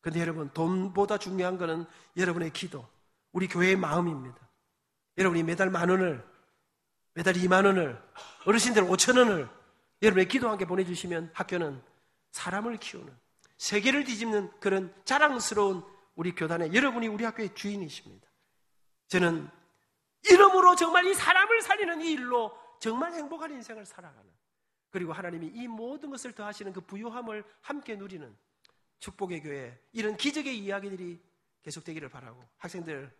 그런데 여러분, 돈보다 중요한 거는 여러분의 기도, 우리 교회의 마음입니다. 여러분이 매달 10,000원을, 매달 20,000원을, 어르신들 5,000원을 여러분의 기도와 함께 보내주시면 학교는 사람을 키우는, 세계를 뒤집는 그런 자랑스러운 우리 교단에 여러분이 우리 학교의 주인이십니다. 저는 이름으로 정말 이 사람을 살리는 이 일로 정말 행복한 인생을 살아가는, 그리고 하나님이 이 모든 것을 더하시는 그 부요함을 함께 누리는 축복의 교회, 이런 기적의 이야기들이 계속되기를 바라고, 학생들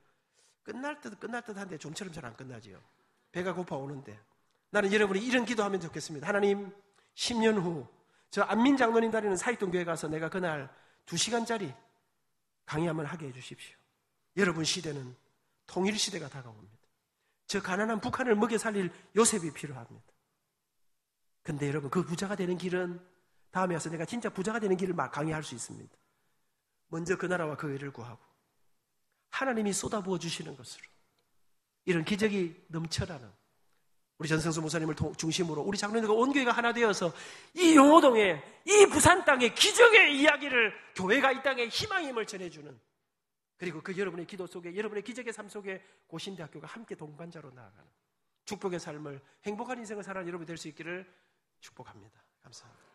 끝날 듯 한데 좀처럼 잘 안 끝나지요. 배가 고파오는데 나는 여러분이 이런 기도하면 좋겠습니다. 하나님, 10년 후 저 안민 장로님 다니는 사익동교회 가서 내가 그날 2시간짜리 강의 한번 하게 해주십시오. 여러분 시대는 통일시대가 다가옵니다. 저 가난한 북한을 먹여 살릴 요셉이 필요합니다. 근데 여러분, 그 부자가 되는 길은 다음에 와서 내가 진짜 부자가 되는 길을 막 강의할 수 있습니다. 먼저 그 나라와 그 의를 구하고 하나님이 쏟아부어 주시는 것으로 이런 기적이 넘쳐나는 우리 전성수 목사님을 중심으로 우리 장로님과 온 교회가 하나 되어서 이 용호동에, 이 부산 땅에 기적의 이야기를, 교회가 이 땅에 희망의 힘을 전해주는, 그리고 그 여러분의 기도 속에, 여러분의 기적의 삶 속에 고신대학교가 함께 동반자로 나아가는 축복의 삶을, 행복한 인생을 살아가는 여러분이 될 수 있기를 축복합니다. 감사합니다.